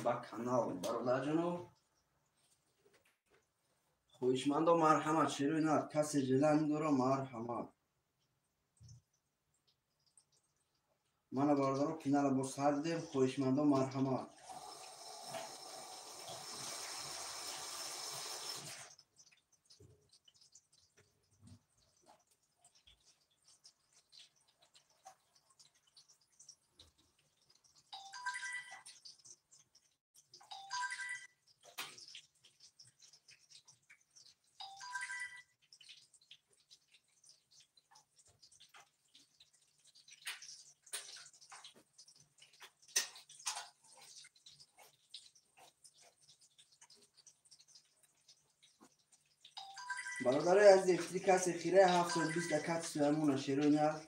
با کانال برادر جانو خویشمند و مرحمت شروع نه کسی جلن داره مرحمت من برادر کانال با سر دیم خویشمند و مرحمت برادر از دیفتی کسی خیره 720 کت سویمون شروع نه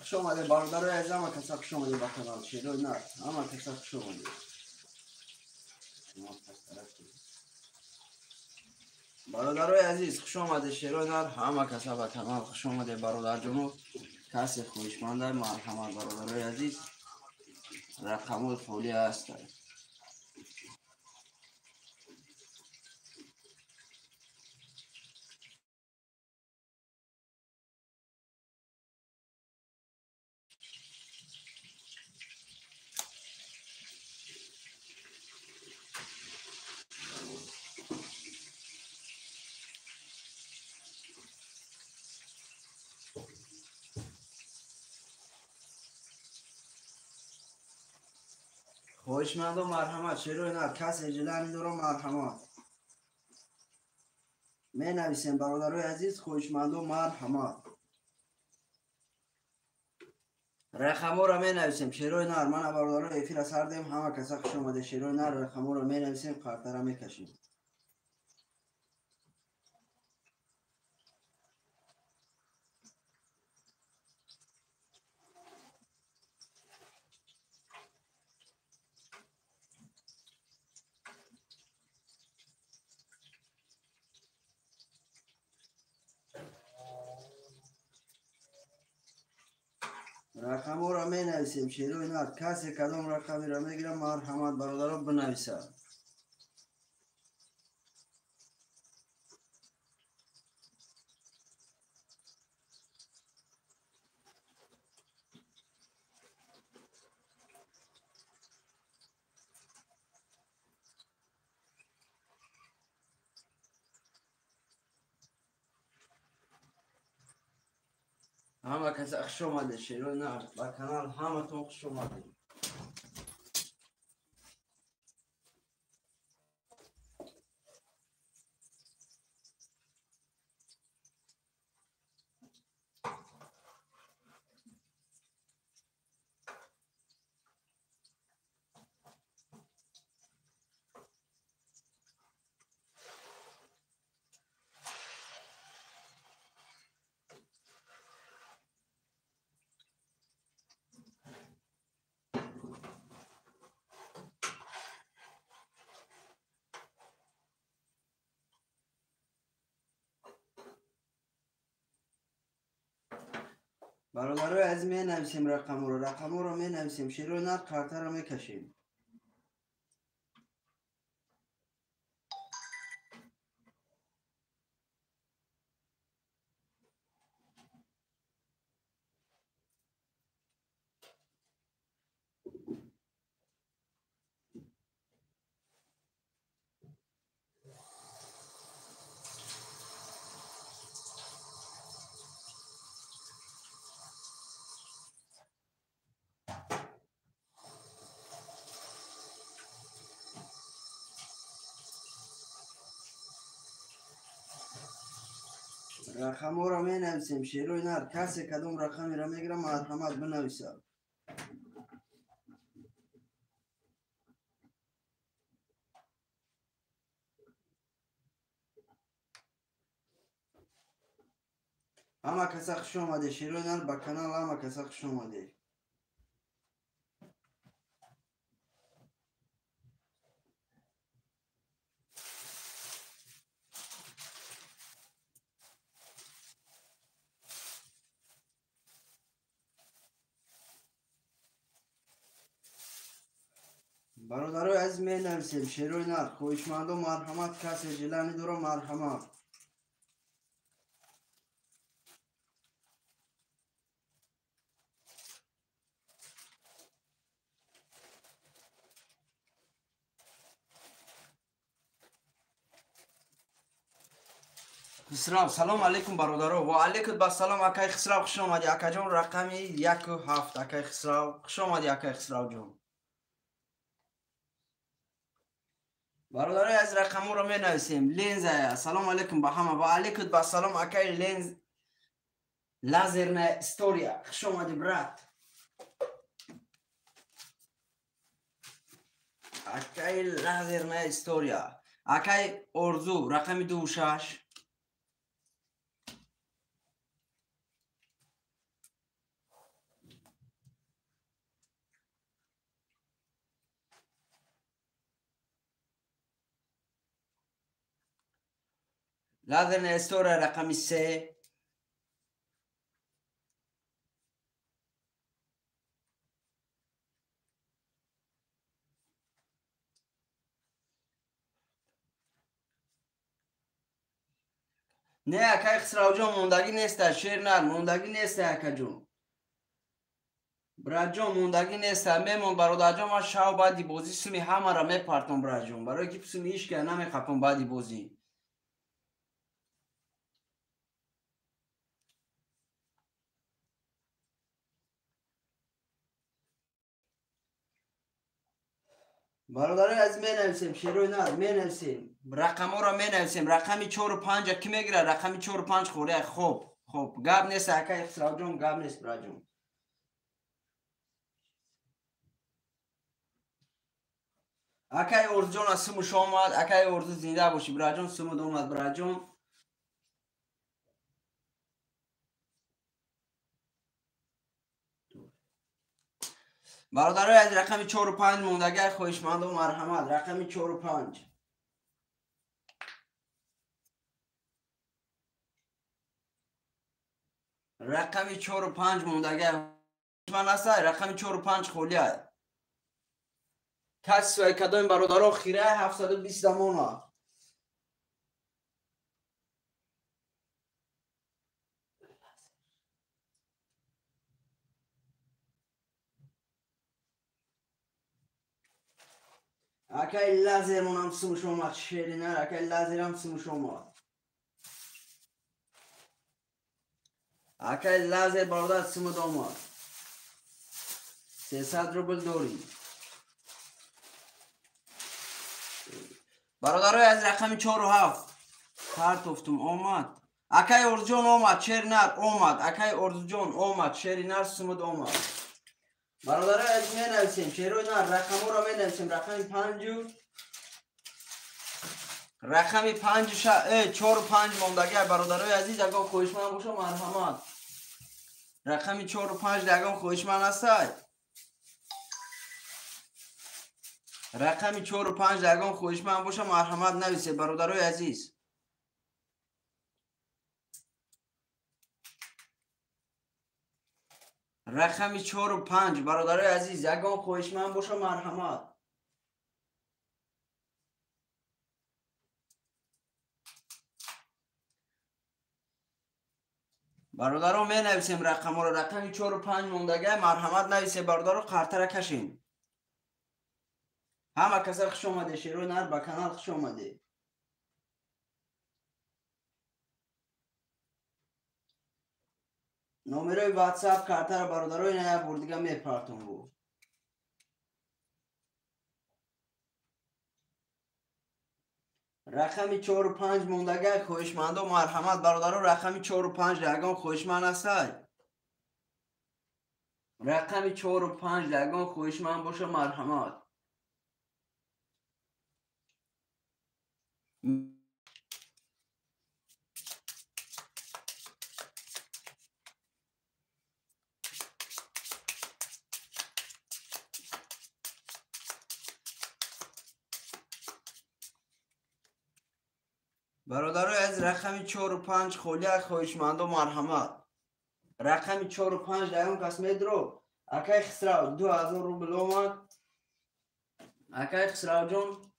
خوش آمده برادر عزیز همه کسا خوش آمده با کانال شروع نه همه کسا خوش آمده برادر عزیز خوش آمده شروع نه همه کسا با کانال خوش آمده برادر جانو کسی خویشمنده مرحمت برادر عزیز رقم فولی هست خویشمند و مرحمت شروع نه کسی جلن داره مرحمت می نویسیم برادرای عزیز خویشمند و مرحمت رقمو رو می نویسیم شروع نه من برادرای افیر سر دیم همه کسا خوش اومده شروع نه رقمو رو می نویسیم کارت رو می کشیم رقمو رو می نویسیم شروع نه کسی کدام رقمی رو می گیرم مرحمت برادرها بنویسه همه کسی خوش اومده شروع نه با کانال همه تون خوش اومده برادرای از می نویسیم رقمو رو می نویسیم شروع نه کارت رو می کشیم رقم ها را می نویسیم. شیروی نر کسی کدوم رقمی را میگیره مرحمت بنویسه. همه کسا خوش آمده. شیروی نر با کانال همه کسا خوش آمده. برادرای از می نویسیم. شیروی نر خویشمند و مرحمت کسی جلانی دورا مرحمت. خسرو سلام علیکم برادرو. و علیکم با سلام اکای خسرو خوش آمدی. اکا جان رقمی 1 و 7 اکای خسرو خوش آمدی. اکای خسرو جان برادرای از رقمو رو می نویسیم. لنز سلام علیکم با همه. و علیکم با سلام اکای لنز لازر نه استوریا خوش آمدی برات. اکای لازر نه استوریا اکای ارزو رقمی 2 و 6 لازر نه استوریا رقمی 3 نه اکای خسرو جان موندگی نیست. شیر نر موندگی نیست. اکا جان برات جان موندگی نیست. میمون برادر جان ما شاو بعدی بازی سمی همه را میپرتم برات جان برای که سمی هیچ که نمیخپم بعدی بازی. برادرای از می نویسیم. شیروی نر می نویسیم. رقم ها را می نویسیم. رقمی 4 و 5 کی میگیره؟ رقمی 4 و 5 خوره. خوب گب نیست. اکای خسرو جان گب نیست برات جان. اکای ارز جان از سموش آمد. اکای ارز زنده باشی برات جان. سمود اومد برات جان. برادرای از رقمی 4 و 5 موندگی خویشمند و مرحمت. رقمی 4 و 5 رقمی 4 و 5 موندگی من است. رقمی 4 و 5 خولیه. کس و کدام برادرها خیره 720 دمونا. اکای لازر هم سموش اومد. شیری نر اکای لازر هم سموش اومد. اکای لازر برادر سمود اومد. 300 روبل دوری. برادرای از رقمی 4 و 7 پرت افتم اومد. اکای ارزجان اومد. شیری نر اومد. اکای ارزجان اومد. شیری نر سمود اومد. برادرای از می نویسیم. شیروی نر رقم را می نویسیم. رقمی 5 رقمی 4 و 5 موندگی برادرای عزیز اگه خویشمند باشه مرحمت. رقمی 4 و 5 دگم خویشمند هست. رقمی 4 و 5 دگم خویشمند باشه مرحمت نویسه برادرای عزیز. رقمی 4 و 5 برادرای عزیز اگه خویشمند باشه مرحمت. برادرها می نویسیم رقم ها رو. رقمی 4 و 5 موندگی مرحمت نویسه برادرها. قرطه را کشیم. همه کسا خوش آمده. شیروی نر با کانال خوش آمده. نمره واتساپ قرطه را برادرای نه بردگی می پرتون بود. رقم 4 و 5 موندگه خویشمند و مرحمت برادران، رقم 4 و 5 لگان خویشمند است. رقم 4 و 5 لگان خویشمند باشه مرحمت. برادرای از رقم 4 و 5 خولیه خویشمند و مرحمت. رقم 4 و 5 لگان کس میدرو اکای خسرو 2000 روبل اومد. اکای خسرو جون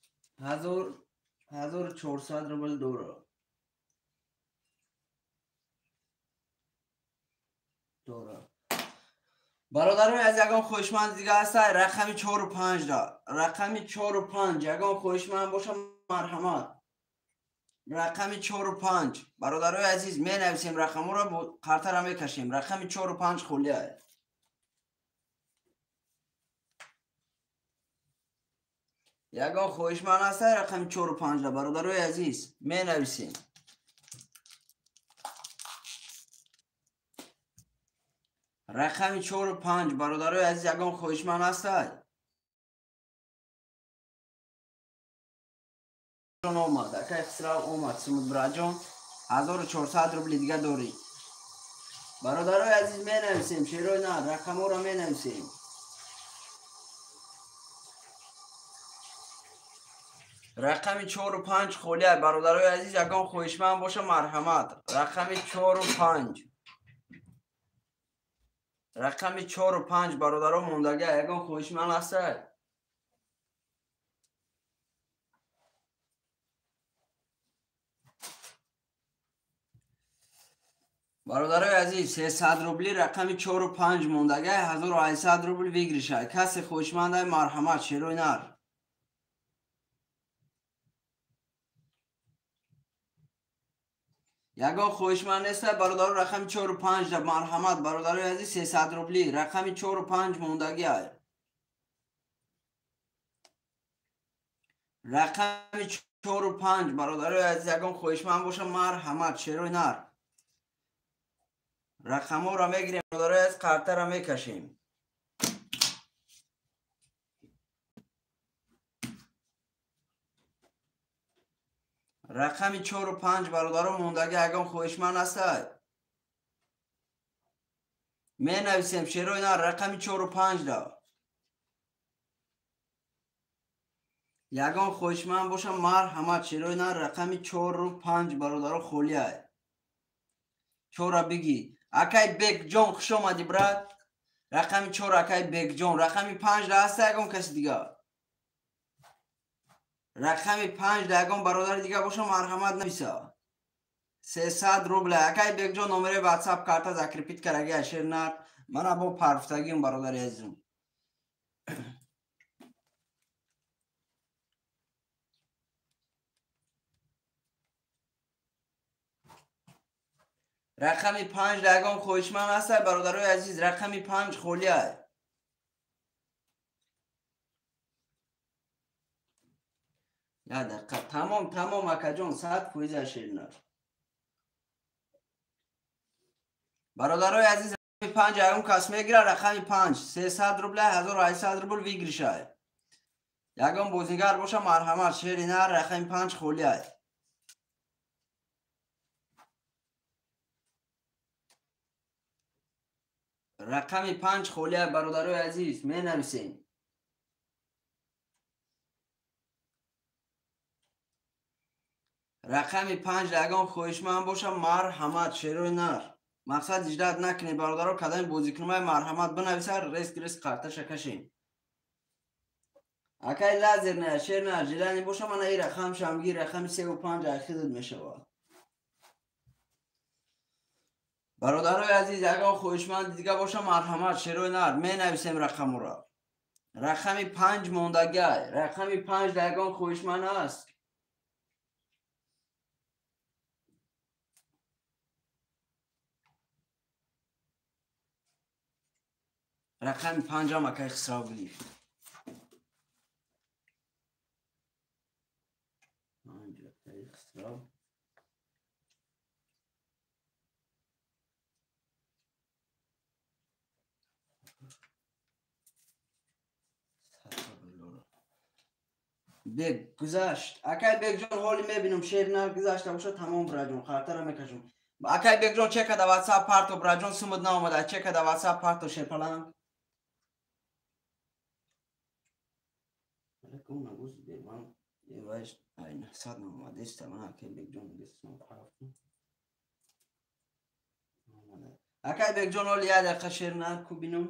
1400 روبل دوره برادرای از یگان خویشمند دیگه هست. رقم 4 و 5 دا رقم 4 و 5 یگان خویشمند باشه مرحمت. رقم 4 و 5 برادرای عزیز می نویسیم، رقم رو با خاطر می کشیم. رقم 4 و 5 خولیه. یگان خویشمند هست. رقم 4 و 5 دا برادرای عزیز می نویسیم. رقم 4 و 5 برادرای عزیز یگان خویشمند هست. اومد اکای خسرو اومد سمود براجون 1400 روبل دیگه داری. برادرای عزیز می نویسیم، شیروی نه رقم رو می نویسیم. رقم 4 و 5 خولیه برادرای عزیز یگان خویشمند باشه مرحمت. رقم 4 و 5 رقم 4 و 5 برادران موندگه یگان خویشمند هست. برادرای عزیز 300 روبلی رقم 4 و 5 موندگه 1800 روبل ویگریشه. کسی خویشمند مرحمت شیروی نر. یگان خویشمند نیست برادر. رقم 4 و 5 مرحمت برادرای عزیز 300 روبلی رقم 4 و 5 موندگی های. رقم 4 و 5 برادرای عزیز یگان خویشمند باشه مرحمت شیروی نر. رقم ها را میگیریم برادرای عزیز، قرطه را میکشیم. رقم 4 و 5 برادران موندگی یگان خویشمند است. می نویسیم شیروی نر. رقم 4 و 5 دا یگان خویشمند باشه مرحمت شیروی نر. رقم 4 و 5 برادران خولیه. 4 را بگی اکای بیگ جون خوش آمدی برات. رقم 4 اکای بیگ جون. رقم 5 دا هست یگان کسی دیگه. رقم 5 دا یگان برادر دیگه باشه مرحمت نویسه. 300 روبل اکای بیگ جون نمره واتساپ کارتا زکرپیت کرگی اشیر نر. من با پرفتگیم برادر عزیزم. رقم 5 لگان خویشمند هست برادرای عزیز. رقم 5 خولیه. یا دقیقه تمام اکا جون 100 پویزه شیرنر. برادرای عزیز رقم 5 یگان کس میگیره. رقم 5 300 روبل 1800 روبل ویگریشه. یگان بوزنگر باشه مرحمت شیرنر. رقم 5 خولیه. رقم 5 خولیه برادرای عزیز می نویسیم. رقم 5 لگان خویشمند باشه مرحمت شیروی نر. مقصد اجداد نکنی برادرها. کدام بوزیکنمه مرحمت بنویسه. ریسک قرطه شکشیم. اکای لازر نه شیر نه جلانی باشه من ای رقم شمگی رقم 3 و 5 اخیدت میشه. برادرای عزیز اگه خویشمند دیگه باشه مرحمت شیروی نر می نویسیم رقم را. رقم 5 موندگه. رقم 5 لگان خویشمند است. رقم 5 هم اکای خسرو بلیف. اینجا تاریخ استراب بگ گذشت اکای بگ جان حالی میبینم شیر نر گذشته باشه تمام براجون خاطر میکشم اکای بگ جان چک دا واتساپ پارتو براجون سمود نامده چک دا واتساپ پارتو شیر پلان Como na gosto de mano, eu vai aí na sala uma desse tamanho que Big John desse não fala. Akay Big John olha ali a khashirna kubinum.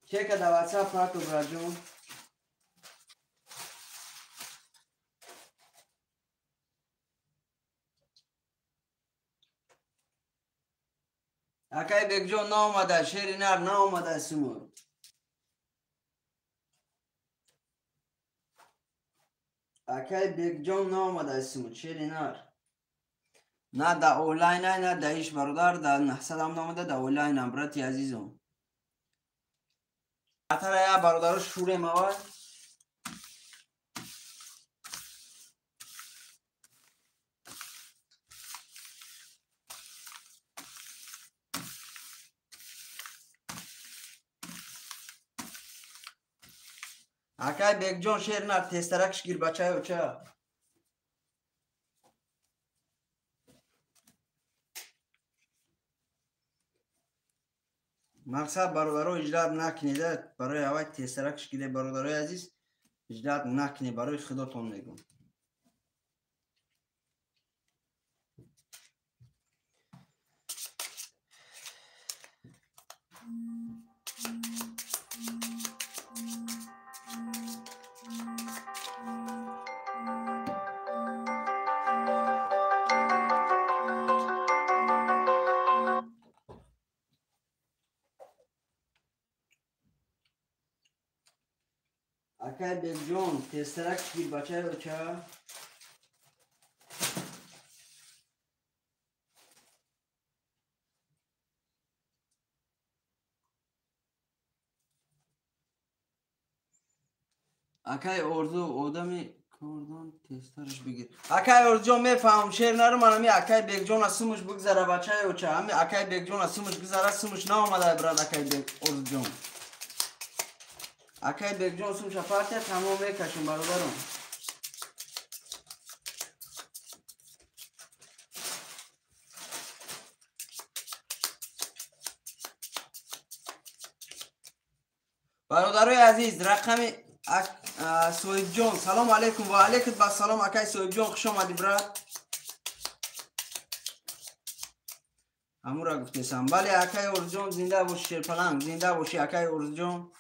Cheka da WhatsApp pato brajon. Akay Big John não mada shirinar não mada sumur. Akay Big John não mada sumur shirinar. نه دا اونلاین نه دا هیچ برادر دا نحصد هم نامده دا اونلاین هم براتی عزیزم خاطر یا برادر شوره مواد اکای بیگ جون شیر نه تسترکش گیر بچه و چه مقصد برادرها اجرات نکنیده برای اوای تسترکش گیره برادرای عزیز اجرات نکنی برای خودتون میگم اکای بیگ جون تسترکش گیر بچه و چه اکای اردو آدمی کردان تسترش بگیر اکای اردو جون میفهم شیر نرو منمی اکای بیگ جون از سومش بگذره بچه و چه همی اکای بیگ جون از سومش بگذره سومش نامده براد اکای بیگ اردو جون اکای بیگ جون سومش افرته تمام میکشم برادرم برادرای عزیز رقم سویب جون سلام علیکم و علیکم با سلام اکای سویب جون خوش آمدی برات همون را گفتیسم بله اکای اردو جون زنده باشی شیرپلنگ زنده باشی اکای اردو جون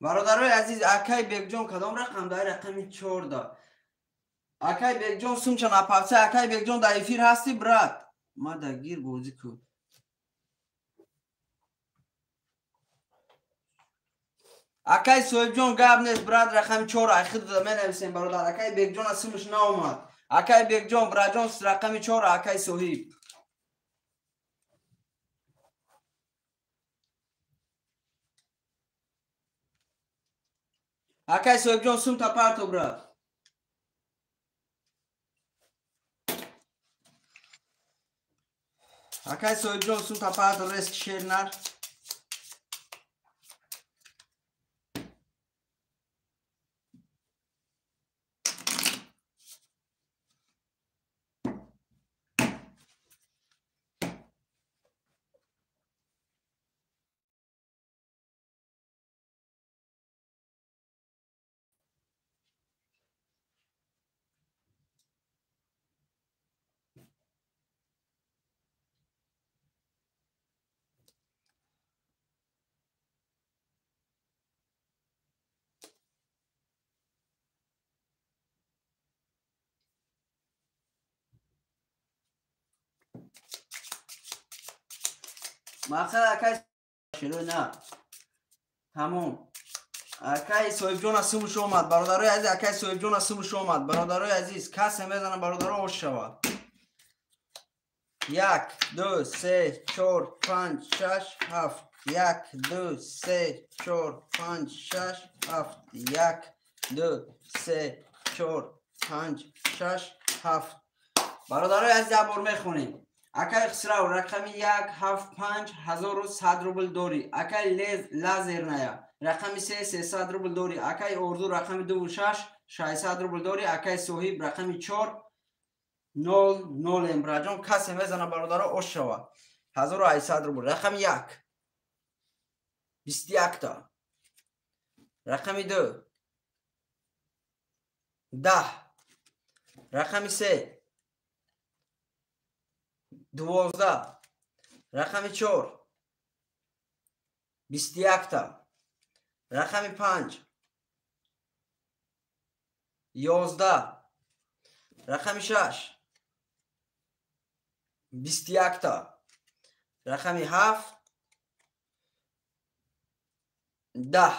برادرای عزیز اکای بیگ جون کدام رقم داره رقمی 14 اکای بیگ جون سوم چه نپافسه اکای بیگ جون در افیر هستی برات ما در گیر بوزی کو اکای سویب جون گاب نیست برات رقم 4 اخیر داده می نویسیم برادر اکای بیگ جون از سومش ناومد اکای بیگ جون برا جون رقم 4 اکای سوهیب اکای سویب جون سوم تا پارتو برات اکای سویب جون سوم تا پارتو ریسک شیر نر مقصد اکای شروع نه تمام اکای سویب جون از سومش اومد برادرای عزیز اکای سویب جون از سومش اومد برادرای عزیز کس میزنه برادرها اوش شود یک دو سه چهار پنج شش هفت یک دو سه چهار پنج شش هفت یک دو سه چهار پنج شش هفت. برادرای عزیز یک بار میخونیم. اکای خسرو رقم 175 1100 روبل دوری. اکای لازر نیا رقم 300 روبل دوری. اکای اردو رقم 26 600 روبل دوری. اکای صهیب رقم 4 00 امبراجون کسی میزنه برادرها اوش شوه 1800 روبل. رقم 1 21 تا. رقم 2 10. رقم 3 12. رقم 4 21 تا. رقم 5 11. رقم 6 21 تا. رقم 7 10.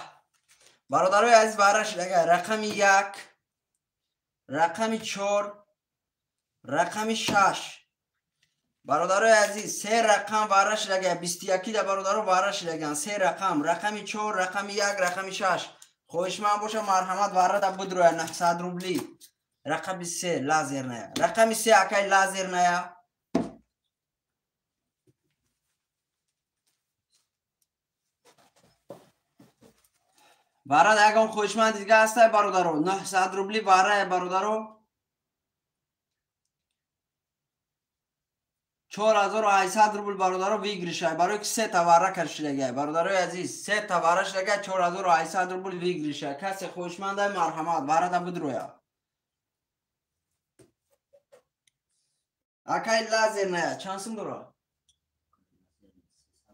برادرای عزیز برش لگه رقم 1 رقم 4 رقم 6. برادرای عزیز سه رقم وارش لگه 21 ده برادرها وارش لگن سه رقم رقم 4 رقم 1 رقم 6. خوش من باشه مرحمت وارد بود روی 900 روبلی. رقم 3 لازر نیا رقم 3 اکای لازر نیا وارد اگم خوشمند دیگه هسته برادرو 900 روبلی وارد برادرو 4800 روبل برادرو ویگریشه برای که سه تا واره کرشلگه برادرای عزیز سه تا وارش لگه 4800 روبل ویگریشه. کسی خوشمند مرحمت وارد بود رویا اکای لازر نه چانسم دورا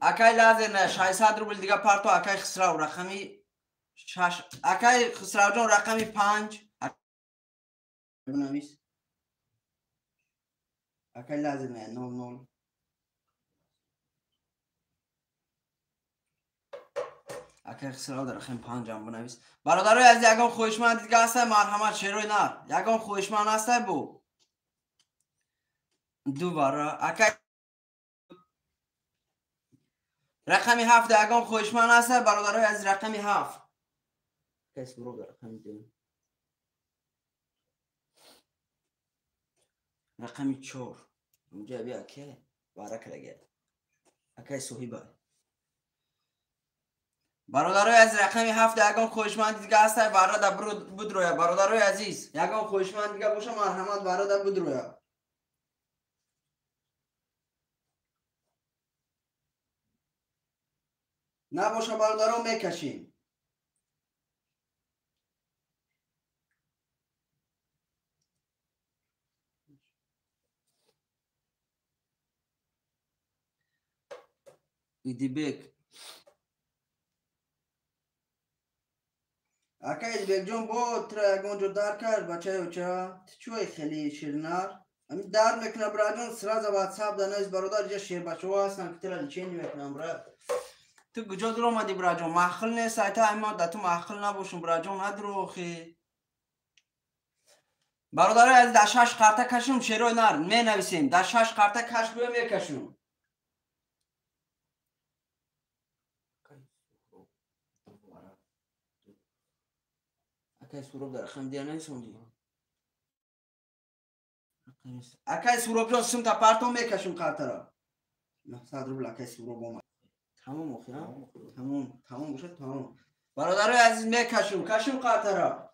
اکای لازر نه 600 روبل دیگه پارتو اکای خسرو رقمی 6 اکای خسرو جان رقمی 5 بنویس اکای لازر نه 00 اکای خسرو در رقم 5 هم بنویس. برادرای از یگان خوشمند دیگه هسته مرحمت شیروی نه یگان خوشمند هسته بو دوباره اکای رقمی 7 یگان خوشمند هسته برادرای از رقمی 7 کس برو در رقمی 2 رقمی 4 اونجا بیا که بارک لگه اکای صهیبه. برادرای از رقمی 7 یگان خوشمند دیگه هسته وارد بود رویا برادرای عزیز یگان خوشمند دیگه باشه مرحمت وارد بود رویا نباشه برادرها میکشیم. ایدی بیک اکای بیگ جون با تر گونجو دار کرد بچه اوچا چوی خیلی شیرنار امی دار میکنه براجون سراز واتساپ دانش برادر جا شیر بچه ها هستن که تر چین میکنم برا تو گجا درو مدی براجون محخل نیست ایتا اما دا تو محخل نباشون براجون ندرو خی برادر از در 6 قرطه کشم شیروی نار می نویسیم در 6 قرطه کش بوی می کشم اکای سوروب در رقم دیگه نیستم اکای سوروب جان سم تا پارتو میکشم قطرا 900 روبل اکای سوروب اومد تمام اخیام تمام باشه تمام برادرای عزیز میکشم کشم قطرا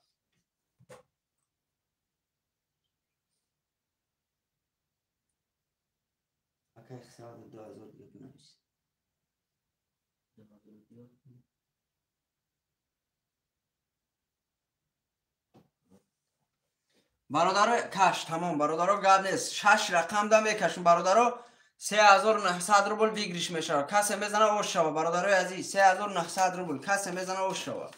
اکای حساب 2000 دیگه بنویس برادرای کش تمام برادرها گرد نیست 6 رقم دا میکشم برادرها 3900 روبل ویگریش میشه کسی میزنه اوش شوه برادرای عزیز 3900 روبل کسی میزنه اوش شوه.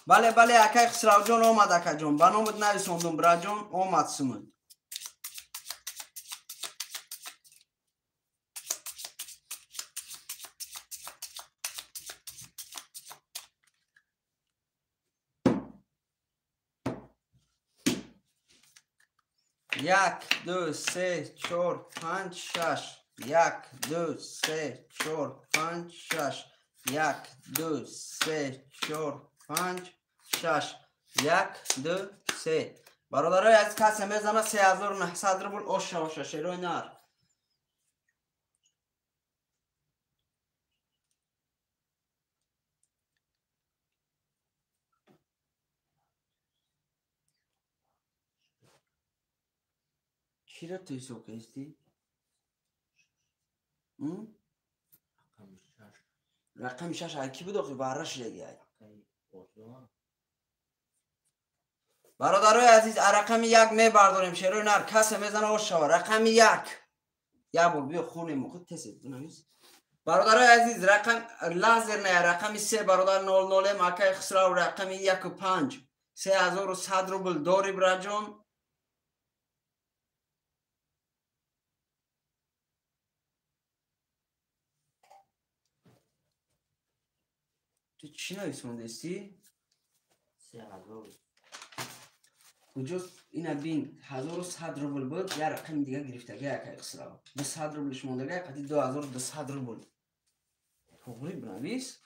بله بله اکای خسرو جان آمد اکا جان بنامد نویساندم برا جان آمد سمد یک دو سه چهار پنج شش یک دو سه چهار پنج شش یک دو سه چهار پنج شش یک دو سه برادرای از کسی میزنه 3900 روبل اوشا اوشا شیروی نار چی را توی سوکه استی؟ رقم شش کی بود اخی برش لگه برادرای عزیز رقم یک میبرداریم شیروی نار کسی میزنه اوشا رقم یک بار بیا خونه مخود تسید دونمیز برادرای عزیز رقم لازر نه رقم 3 برادر 00 مکه خسرو رقم 1 و 5 3100 روبل داری برا جان تو چی نویسونده استی؟ 3000 کجاست اینا بین 1100 روبل بود یا رقم دیگه گرفته گه اکای خسرو 200 روبلش مونده گه قدی 2200 روبل توقری بنویس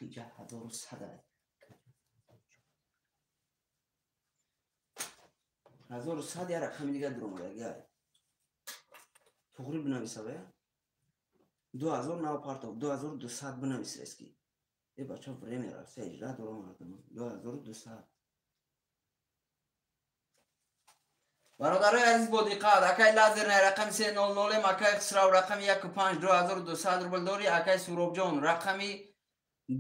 اینجا 1100 1100 یا رقم دیگه درمونه گه توقری بنویسه بیا 2000 نو پارتو 2200 بنویسه اسکی ای بچه ها برای میره سه اجرا درمونه 2200 برادرای عزیز با دقت اکای لازر نه رقم 300 اکای خسرو رقم 1 و 5 2200 روبل داری اکای سوروب جان رقمی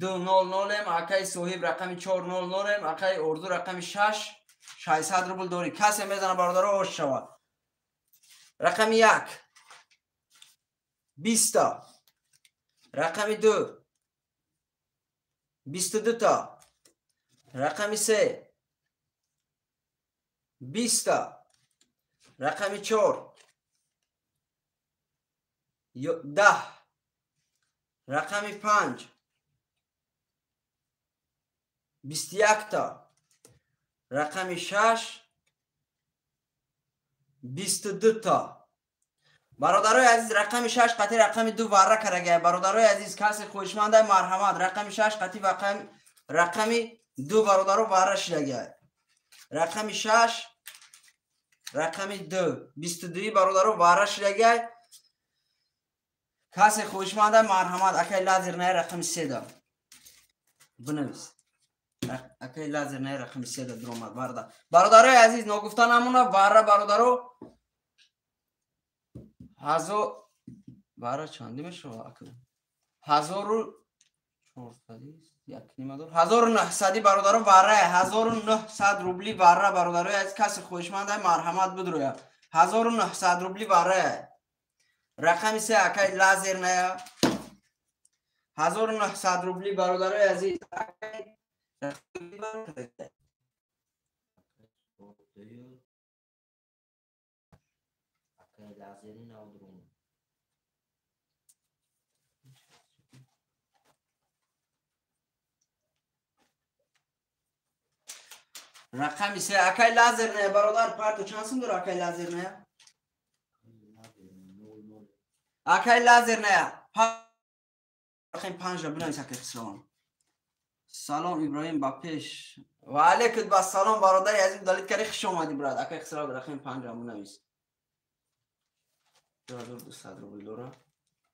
200 اکای صاحب رقم 400 اکای اردو رقم 600 روبل داری کسی میزنه برادرها اوش شود رقم 1 20 رقم 2 22 تا رقم 3 20 رقم 4 10 رقم 5 21 تا رقم 6 22 تا برادرای عزیز رقم 6 قطعی رقم 2 وره کرده برادرای عزیز کسی خوشمنده مرحمت رقم 6 قطعی رقم 2 برادرو وره شده رقم 6 رقم 2 22 برادرو وره شده کسی خوشمنده مرحمت اکای لازر نه رقم 3 دا بنویس اکای لازر نه رقم 3 دا درآمد برادرای عزیز نگفتن همونا وره برادرو هزار وره چندی میشه اکو 1900 برادرو وره 1900 روبلی وره برادرای از کسی خوشمنده مرحمت بدروی 1900 روبلی وره رقم 3 اکای لازر نه 1900 روبلی برادرای عزیز رقم 3 اکای لازر نه برادر پارتو چند سم داره اکای لازر نه اکای لازر نه رقم 5 بنویس اکای خسروان سلام ابراهیم با پیش و علیکم با سلام برادر عزیز دلیت کاری خوش اومدی برادر اکای خسروان رقم 5 بنویس 2200 روبل داره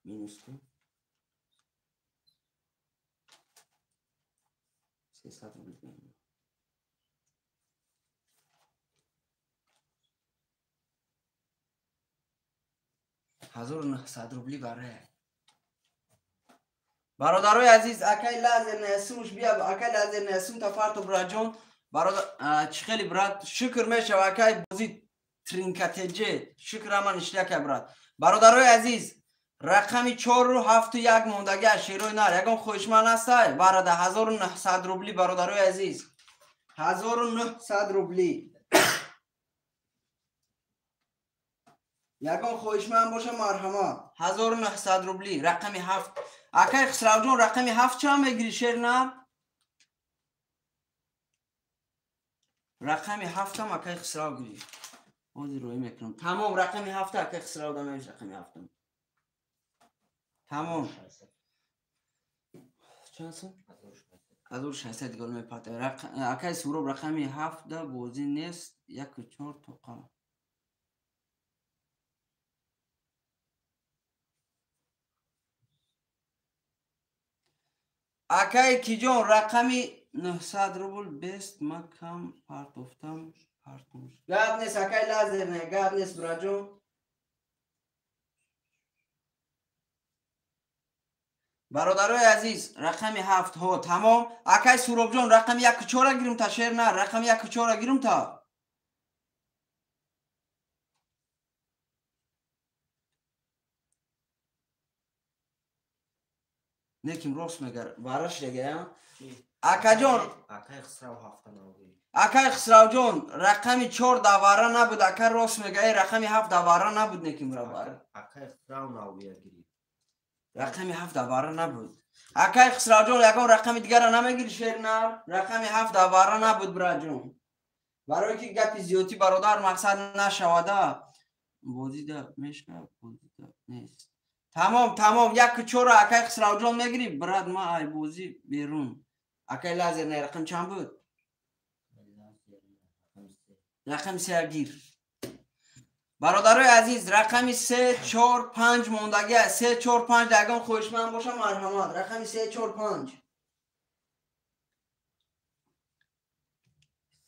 مینوس کن 300 روبل 1900 روبلی بره برادرای عزیز اکای لازر نسومش بیا اکای لازر نسوم تا فارتو براجون برادر چخیلی براد شکر میشه اکای بازی ترینکاتجه شکر امان اشتیا که براد برادرای عزیز رقمی 4 رو 7 و 1 موندگی شیروی نر یکم خوشمن است برادر 1900 روبلی برادرای عزیز 1900 روبلی یکم خوشمن باشه مرحمت 1900 روبلی رقمی 7 اکای خسرو جون رقمی 7 چند میگیری شیر نه رقمی 7 هم اکای خسرو گیری اون روی میکنم تمام رقمی 7 اکای خسرو دمیش رقمی 7 تمام چند سن 1600 گل میپاته اکای سورو رقمی 7 بازی نیست 1 و 4 توقع اکای کی جون رقمی 900 روبل بیست ما کم پارتوفتم پارتوش گاب نیست اکای لازر نه گاب نیست برا جون برادرای عزیز رقمی 7 ها تمام اکای سورب جون رقمی 1 و 4 گیرم تا شیر نه رقمی 1 و 4 گیرم تا نیکیم راست میگر براش دیگه اکا جون اکای خسرو 7 نوگی اکای خسرو جون رقمی 4 دواره نبود اکا راست میگه رقمی 7 دواره نبود نیکیم را باره اکای خسرو نوگی گیری رقمی 7 دواره نبود اکای خسرو جون یکم رقمی دیگر را نمیگیری شیر نه رقمی 7 دواره نبود برا جون برای که گپی زیادی برادر مقصد نشوده بودی ده میشه بودی ده نیست تمام 1 و 4 اکای خسرو جون میگیری براد ما ای بوزی بیرون اکای لازر نه رقم چند بود رقم 3 گیر برادرای عزیز رقمی 3 4 5 موندگی 3 4 5 دگان خوشمند باشه مرحمت رقمی 3 4 5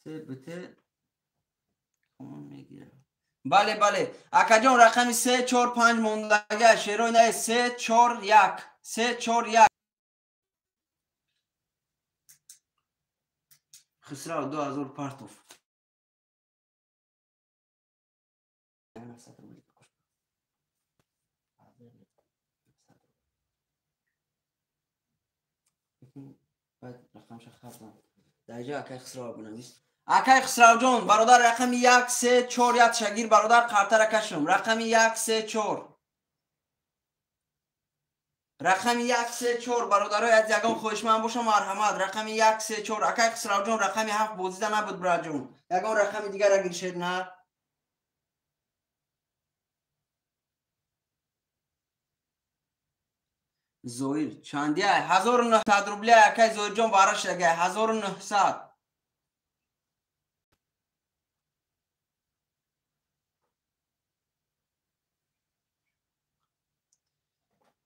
3 بته کمان میگیره بله اکا جان رقمی 3 4 5 موندگی شیروی نه 3 4 1 3 4 1 خسرو 2000 پارتوف بعد رقم شخص در جا اکای خسرو بنویس اکای خسرو جون برادر رقمی 1 3 4 1 شگیر برادر قرطه کشم رقمی 1 3 4 رقمی 1 3 4 برادرای از یگان خوشمند باشه مرحمت رقمی 1 3 4 اکای خسرو جون رقمی 7 بوزیده نبود برا جون یگان رقمی دیگر اگر شد نه زویر چندیه 1900 روبلی اکای زویر جون بارش لگه 1900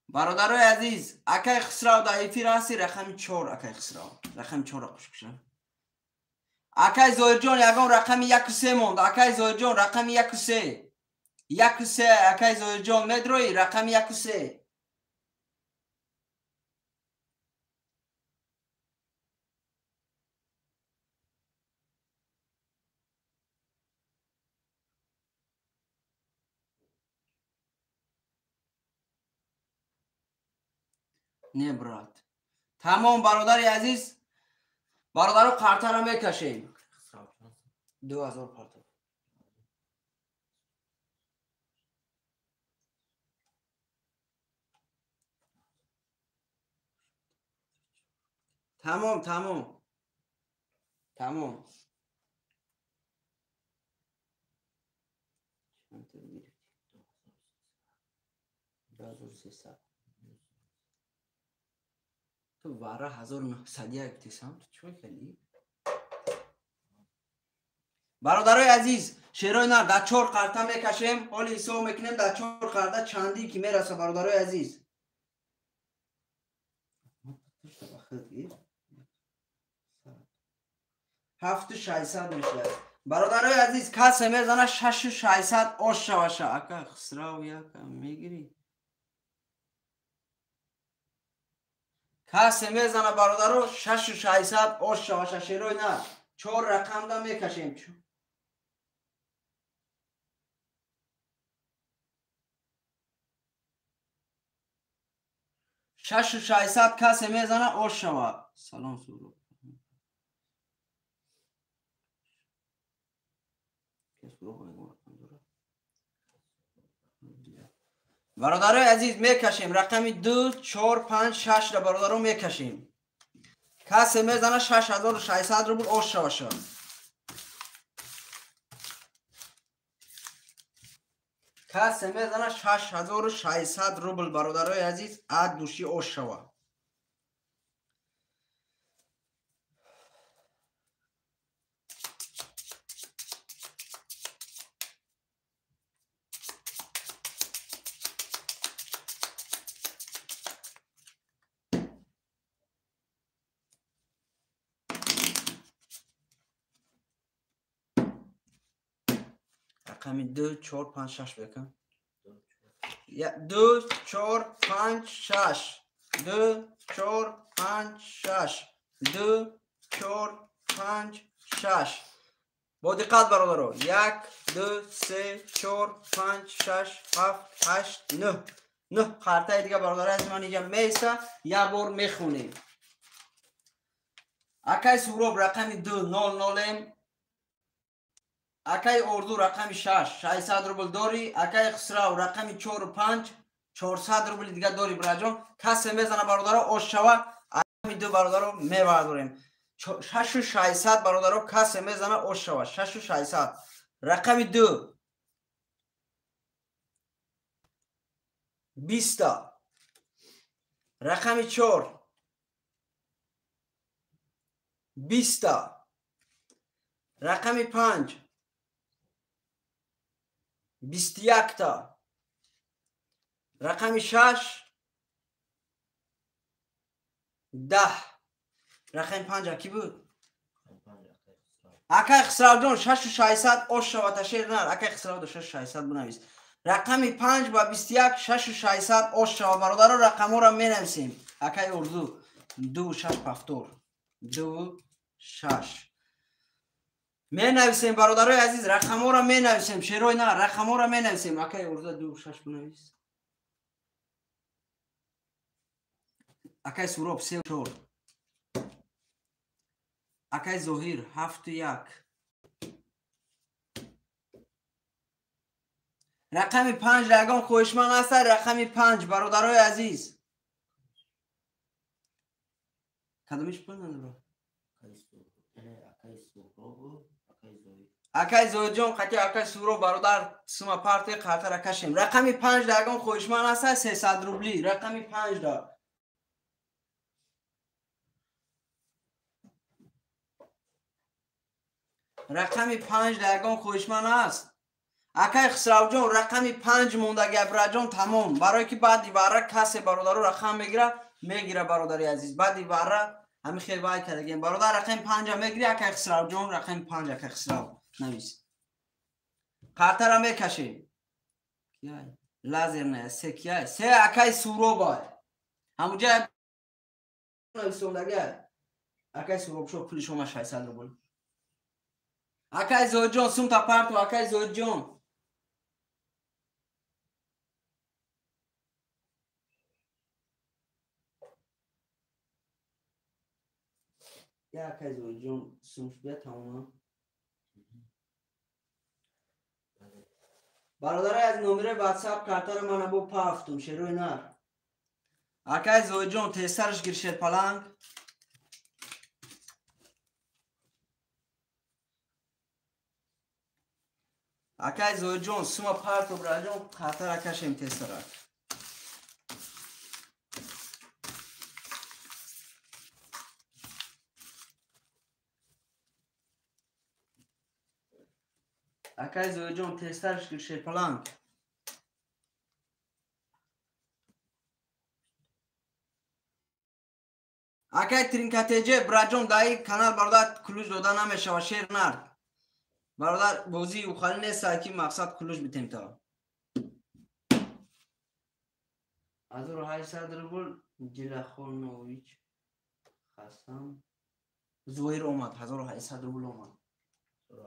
برادرای عزیز اکای خسرو دایفی راستی رقم 4 اکای خسرو رقم 4 خوش بشه اکای زویر جون یگان رقمی 1 و 3 موند اکای زویر جون رقمی 1 و 3 1 و 3 اکای زویر جون مدروی رقمی 1 و 3 نه برات تمام برادر عزیز برادر قرطه را میکشیم 2000 پارتو تمام 2300 تو واره 1900 اکتسام تو چون کردی برادرای عزیز شیرای نه در 4 قرطه میکشیم حالی حساب میکنیم در 4 قرطه چندی که میرسه برادرای عزیز 7600 میشه برادرای عزیز کسی میزنه 6600 آش شوشه اکا خسرو یکم میگیری کسی میزنه برادرو 6600 آش شوشه شیرای نه 4 رقم دا میکشیم چون 6600 کسی میزنه آش شوه. سلام سورو. برادرای عزیز میکشیم رقمی 2 4 5 6 را برادران میکشیم. کسی میزنه 6600 روبل آش شوه شد. کسی میزنه 6600 روبل برادرای عزیز اد دوشی آش شوه. رقمی 2 4 5 6 بکن. 2 4 5 6 2 4 5 6 2 4 5 6. با دقت برادران 1 2 3 4 5 6 7 8 9 9 خرطه دیگه برادر از من اینجا میسته یک بار میخونیم. اکای سوراب رقمی 2 0 0 اکای اردو رقمی 6 600 روبل داری. اکای خسرو رقمی 4 و 5 400 روبل دیگه داری براجان. کسی میزنه برادرها آش شوه. رقمی 2 برادرها میبرداریم 6600 برادرها کسی میزنه آش شوه 6600. رقمی 2 20 رقمی 4 20 رقمی 5 21 تا. رقمی 6 10. رقم 5 کی بود؟ اکای خسرو جان 6600 آش شوه تشیر نر. اکای خسرو 6600 بنویس. رقمی 5 با 21 6600 آش شوه برادر. رقم ها را می نویسیم. اکای اردو 2 6 پفتور 2 6 می نویسیم برادرای عزیز. رقم ها را می نویسیم. شیروی نه رقم ها را می نویسیم. اکای اردو 2 6 بنویس. اکای سوراب 3 4 اکای ظهیر 7 1. رقم 5 رقم خوشمن است. رقم 5 برادرای عزیز کدومش بندن اکای زوی جان قطعی اکای سورو برادر سوما پارتی خاطر کشیم. رقم 5 رقم خوشمن است 300 روبلی. رقم 5 دا رقم 5 رقم خوشمن است. اکای خسرو جان رقم 5 مونده گبر جان تمام. برای که بعد دیواره کسی برادر رقم میگیره برادری عزیز. بعد دیواره همین خیلی وای کردیم برادر رقم 5 میگیری. اکای خسرو جان رقم 5 اکای خسرو نویس. خاطر هم میکشیم. لازر نه سکیه سه اکای سورو بای همونجا نویسم دیگه. اکای سورو شو پول شما 600 روبل. اکای زوج جان سوم تا پارتو اکای زوج جان یا اکای زوج جان سوم بیا تمام. برادرای از نمره واتساپ کارتر من ابو پافتم شروع نار. اکای زوج جان تسترش گیرشت پلنگ. اکای زوج جان سوم پارتو براجان کارتر اکشم تستر. اکای زوج جان تسترش گیرشت پلنگ. اکای ترینکاتیجه براجان دایی کانال برادر کلوش داده نمیشه و شیر نرد. برادر بوزی و خالی نیست که مقصد کلوش بیتیم تا. از رو 800 روبل جل خون نویچ خستم. زویر اومد 1800 روبل اومد.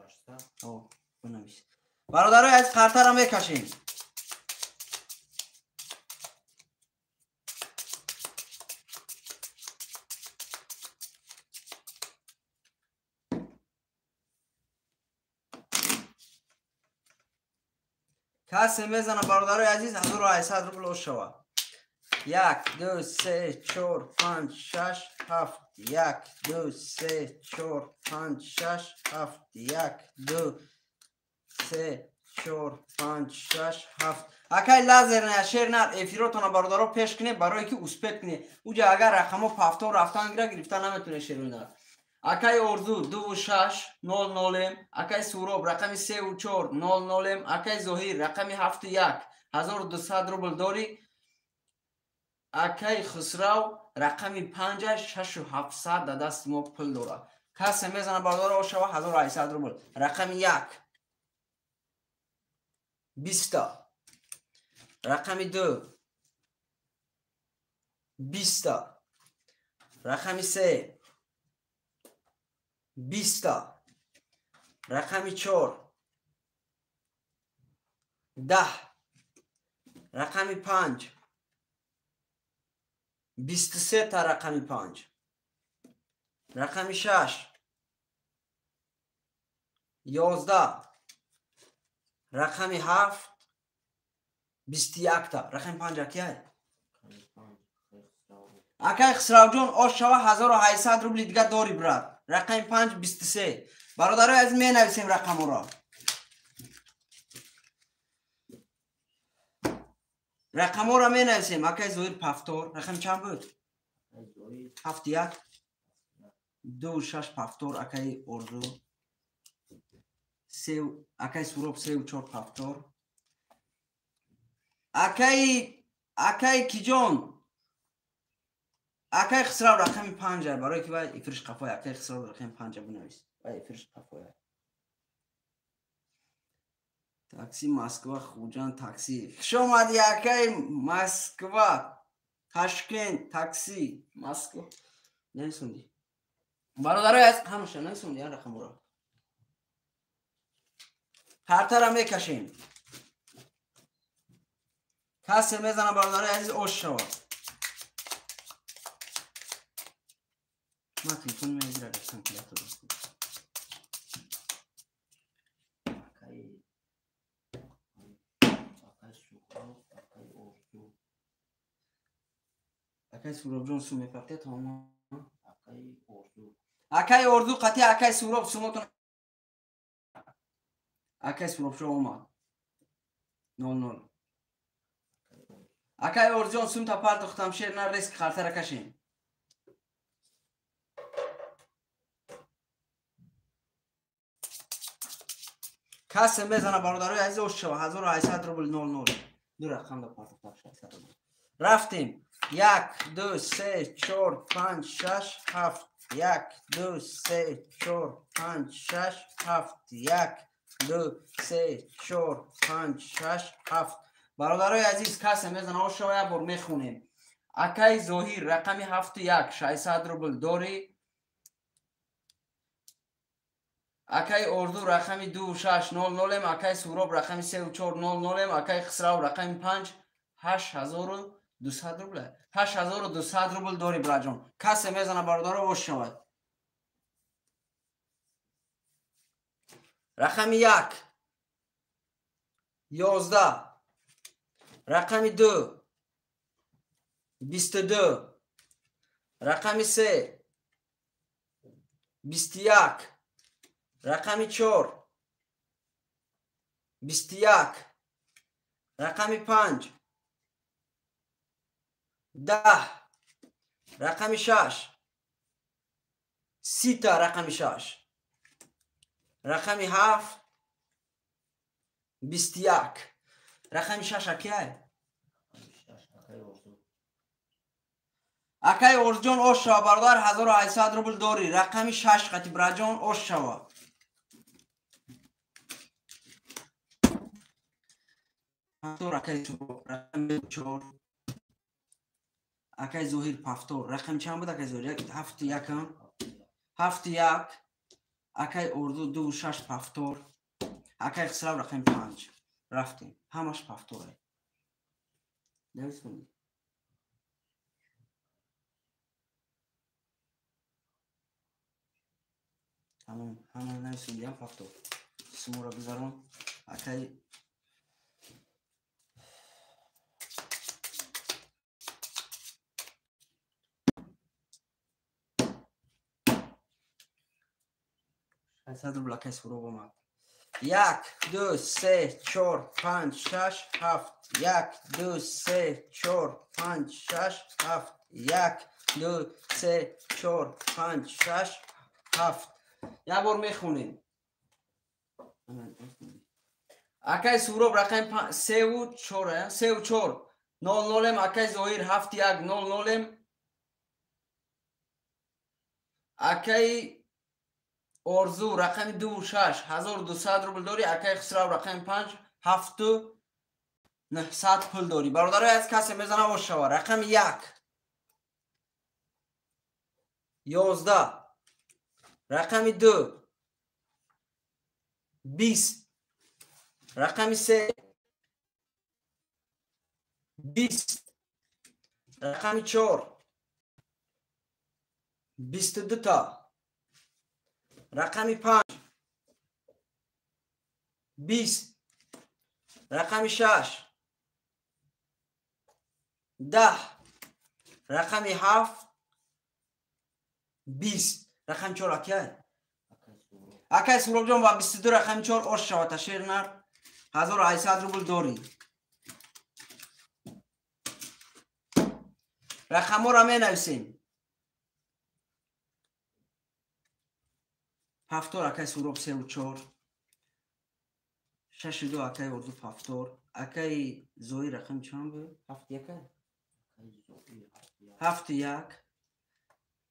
800 او بنویس. برادرای از خاطر هم میکشیم. کسی میزنه برادرای عزیز 1800 روبل اوش شود. 1 2 3 4 5 6 7 1 2 3 4 5 6 7 1 2 3 4 5 6 7 اکای لازر نه شیر نه افیروتون برادرها پیش کنه برای که اسپیت کنه اوجا اگر رقمو پافتو رفتن گرفتن نمیتونه شیرونه اکای اردو 2 و 6 0 0 اکای سوراب رقم 3 و 4 0 0 اکای زهیر رقم 7 1 1200 روبل داری اکای خسرو رقم 5 6 و 700 در دست ما پول داره کسی میزنه برادر او شوا 1800 روبل رقم 1 20 رقم 2 20 رقم 3 20 رقم 4 10 رقم 5 23 تا رقم 5 رقم 6 11 رقم 7 21 تا رقم 5 اکیه اکای خسرو جون او شوا 1800 روبل دیگه داری براد رقم 5 23 برادرای از می نویسیم رقم را رقم را می نویسیم اکای زویر پفتور رقم چند بود 7 1 2 6 پفتور اکای اردو 3 اکای سوروب 3 و 4 پفتور اکای کی جون اکای خسرو رقم 5 برای که باید افرش قفای اکای خسرو رقم 5 بنویس باید افرش قفای تاکسی مسکو خوجان تاکسی خوش اومدی اکای مسکو تاشکند تاکسی مسکو نمیسوندی برادرای از همشه نمیسوندی رقم را هر طرح میکشیم کسی میزنه برادرای عزیز اوش شود ما تلفن میگیره رفتم کلیاتو دستم اکای سوراب جون سومی پرته تمام اکای اردو قطعی اکای سوراب سومتون اکای سوراب شو اومد 0 0 اکای اردو جون سوم تا پرت اختم شیر نه ریسک خاطر کشیم کسی میزنه برادرای عزیز اوش شو 1800 روبل 0 0 دو رقم دا پرت رفتیم 1 2 3 4 5 6 7 1 2 3 4 5 6 7 1 2 3 4 5 6 7 برادرای عزیز کسی میزنه اوش شو یا بر میخونیم اکای زهیر رقم 7 1 600 روبل داری اکای اردو رقم 2 6 0 0 اکای سوراب رقم 3 و 4 0 0 اکای خسرو رقم 5 8200 روبل 8200 روبل داری براجون کسی میزنه برادر رو وش شود رقم 1 11 رقم 2 22 رقم 3 21 رقم 4 21 رقم 5 10 رقم 6 30 تا رقم 6 رقم 7 21 رقم 6 اکیه اکای اورجون اوش شوا برادر 1800 روبل داری رقم 6 قطی براجون اوش شوا رقم 4 اکای زهیر پفتور رقم چند بود اکای زهیر 7 1 7 1 اکای اردو 2 6 پفتور اکای خسرو رقم 5 رفتیم همش پفتوره نویسونی تمام همه نویسونی هم پفتور سمو را بذارم اکای 800 روبل اکای سوراب آمد. 1 2 3 4 5 6 7 1 2 3 4 5 6 7 1 2 3 4 5 6 7 یک بار میخونیم. اکای سوراب رقم 3 و 4 3 و 4 00 اکای ظاهر 7 1 00 اکای ارزو رقم 2 و 6 1200 روبل داری. اکای خسرو رقم 5 7 و 900 پول داری. برادر از کسی میزنه و شوا. رقم 1 11 رقم 2 20 رقم 3 20 رقم 4 22 تا رقم 5 20 رقم 6 10 رقم 7 20 رقم 4 اکای سوراب جان با 22 رقم 4 آش شود شیر نر 1800 روبل داری. رقم ها را می نویسیم. هفتار اکای سوراب 3 و 4 6 و 2 اکای اردو هفتار اکای زوی رقم چند بود؟ 7 1 7 1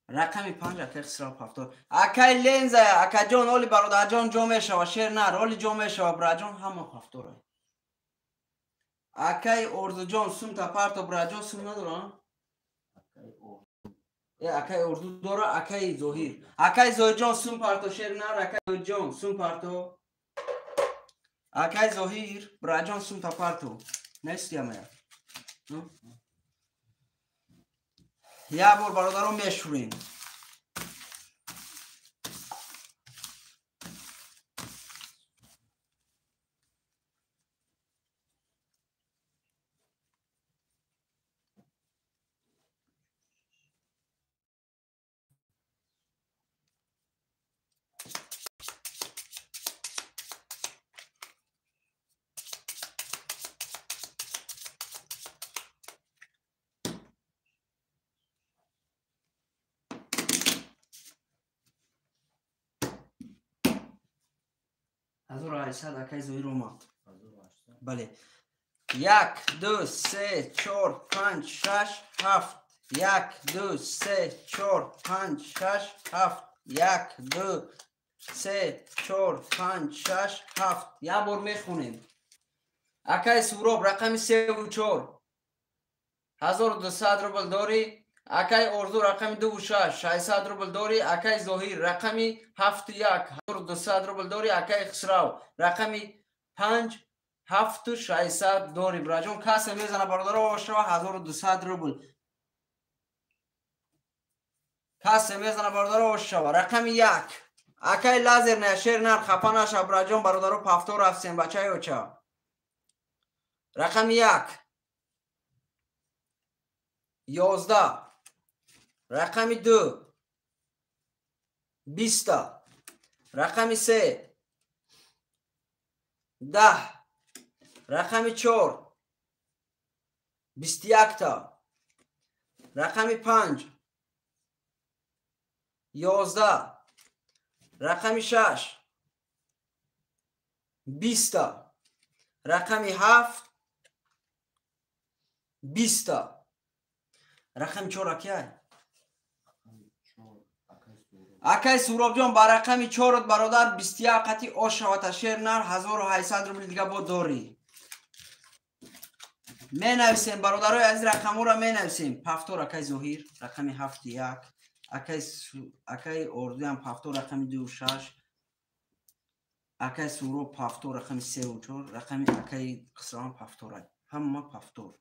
رقم 5 اکای خسرو هفتار اکای لنز اکای جان اولی برادر جان جا می شود شیر نر اولی جا می شود برادر جان همه هفتار اکای اردو جان سوم تا پارت برادر جان سوم ندارن اکای اردو داره. اکای ظاهر اکای ظاهر جان سوم پارتو شیر نر اکای ظاهر جان سوم پارتو اکای ظاهر برادر جان سوم تا پارتو نستیم یا بار برادران میشوریم. از اون رای شد اکای ظاهر اومد. بله 1 2 3 4 5 6 7 1 2 3 4 5 6 7 1 2 3 4 5 6 7 یک بار میخونیم. اکای سوراب رقم 3 و 4 1200 روبل داری. اکای اردو رقم 2 و 6 600 روبل داری. اکای ظاهر رقم 7 1 1200 روبل داری. اکای خسرو رقم 5 7 و 600 داری. براجون کسی میزنه برادر شما 1200 روبل کسی میزنه برادر شما. رقم 1 اکای لازر نشیر نر خفا نشه براجون برادر پفتو رفتیم بچه اوچا. رقم 1 11 رقم 2 20 رقم 3 10 رقم 4 21 تا رقم 5 11 رقم 6 20 تا رقم 7 20 تا رقم 4 کیه؟ اکای سوراب جان با رقم 4 برادر 21 قطی آش و تشیر نر 1800 روبل دیگه با داری. می نویسیم برادرای از رقم ها را می نویسیم. پفتور اکای ظاهر رقم 7 1 اکای اردو هم پفتور رقم 2 و 6 اکای سوراب پفتور رقم 3 و 4 رقم اکای خسرو هم پفتور همه پفتور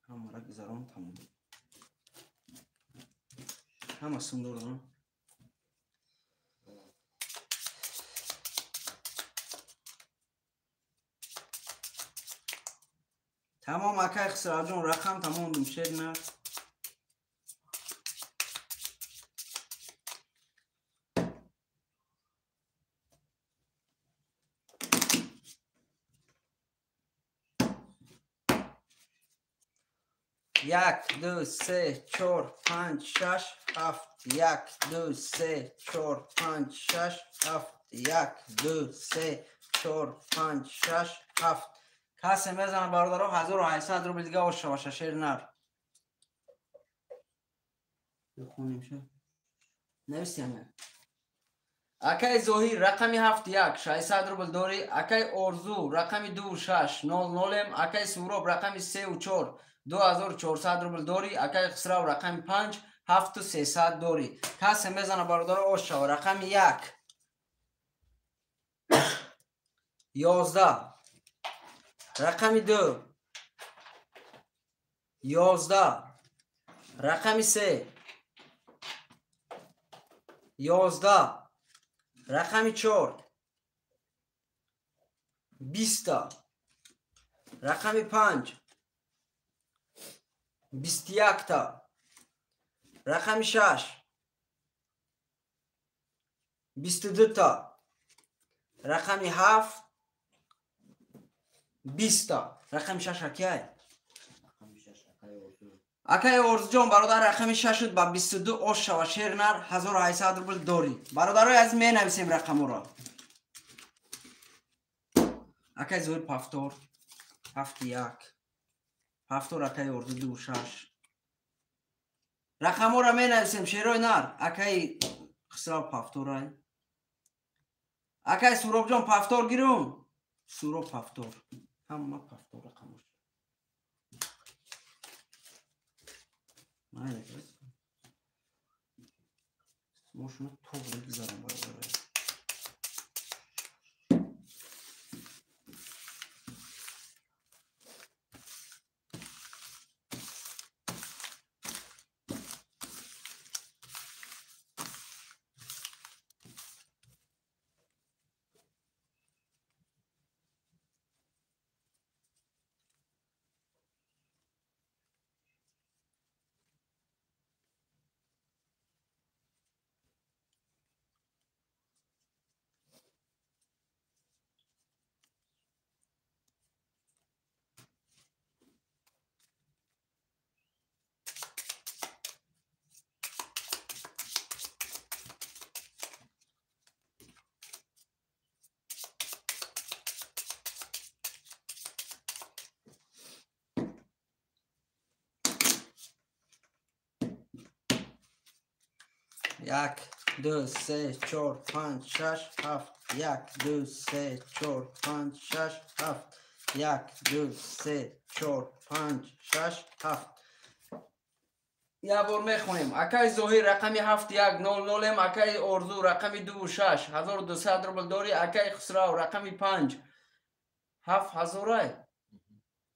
همه را گذارم تمام همه سندور دارم. تمام اکای خسرو جان رقم تمام دمشیر نه. یک دو سه چهار پنج شش هفت یک دو سه چهار پنج شش هفت یک دو سه چهار پنج شش هفت. کسی میزنه برادرها 1800 روبل دیگه باشه باشه شیر نر بخونیم شد نویسیم. اکای زوهی رقمی 71 600 روبل داری. اکای ارزو رقمی 2600 اکای سوراب رقمی 34 2400 روبل داری. اکای خسرو رقمی 5 7300 داری. کسی میزنه برادر اوشا رقمی 1 11 رقمی 2 11 رقمی 3 11 رقمی 4 20 رقمی 5 21 رقمی 6 22 رقمی 7 20 رقمی 6 اکای ارز جان برادر رقمی 6 شد با 22 اوش و شیر نر 1800 روبل داری. برادرای از می نویسیم رقم را. اکای زور پافتور 71 پافتور اکای ارز 26 رقم را می نویسیم شیرای نر. اکای خسرو پافتورای اکای سوراب جان پافتور گیرون سوراب پافتور همه پافتور رقمش ماله موشونو توغ بگذارم برادرای. یک دو سه چهار پنج شش هفت یک دو سه چهار پنج شش هفت یک دو سه چهار پنج شش هفت. یه بار میخونیم. اکای زوهی رقمی 7100 اکای ارزو رقمی 26 1200 روبل داری. اکای خسرو رقمی 5 7000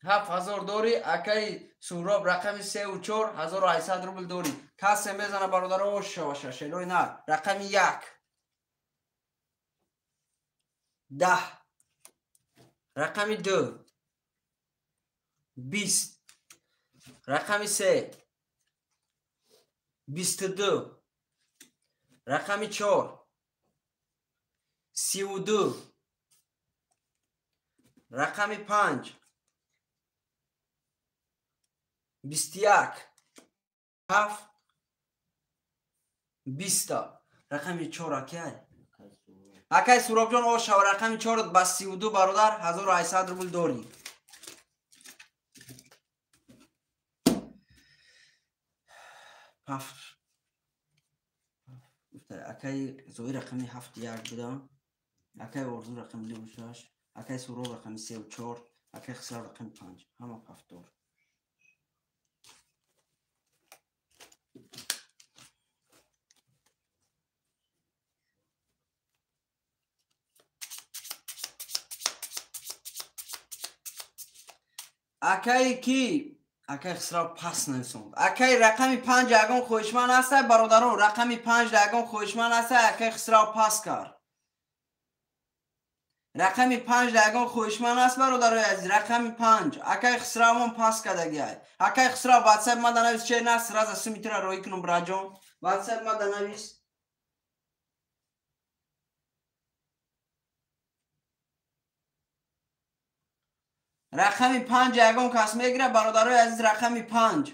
7000 داری. اکای سوراب رقمی 34 1800 روبل داری. کسی میزنه برادر اوش باشه شلوی نه. رقمی 1 10 رقمی 2 20 رقمی 3 22 رقمی 4 32 رقمی 5 21 7 20 رقمی 4 اکای سوراب جان اوش و رقمی 4 با 32 برادر 1800 روبل داری. اکای زوی رقمی 71 بودم. اکای ارزو رقمی 26 اکای سوراب رقمی 34 اکای خسرو رقمی 5 همه پافتور. اکای کی اکای خسرو پس نویسند. اکای رقمی 5 یگان خوشمن است برادران. رقمی 5 یگان خوشمن است. اکای خسرو پس کرد. رقمی 5 یگان خوشمن است برادرای عزیز. رقمی 5 اکای خسرو هم پس کرده گیای. اکای خسرو واتساپ ما دنویس چه نست راز است میتونه روی کنم براجان. واتساپ ما دنویس. رقم 5 یگان کس میگیره برادرای عزیز. رقم 5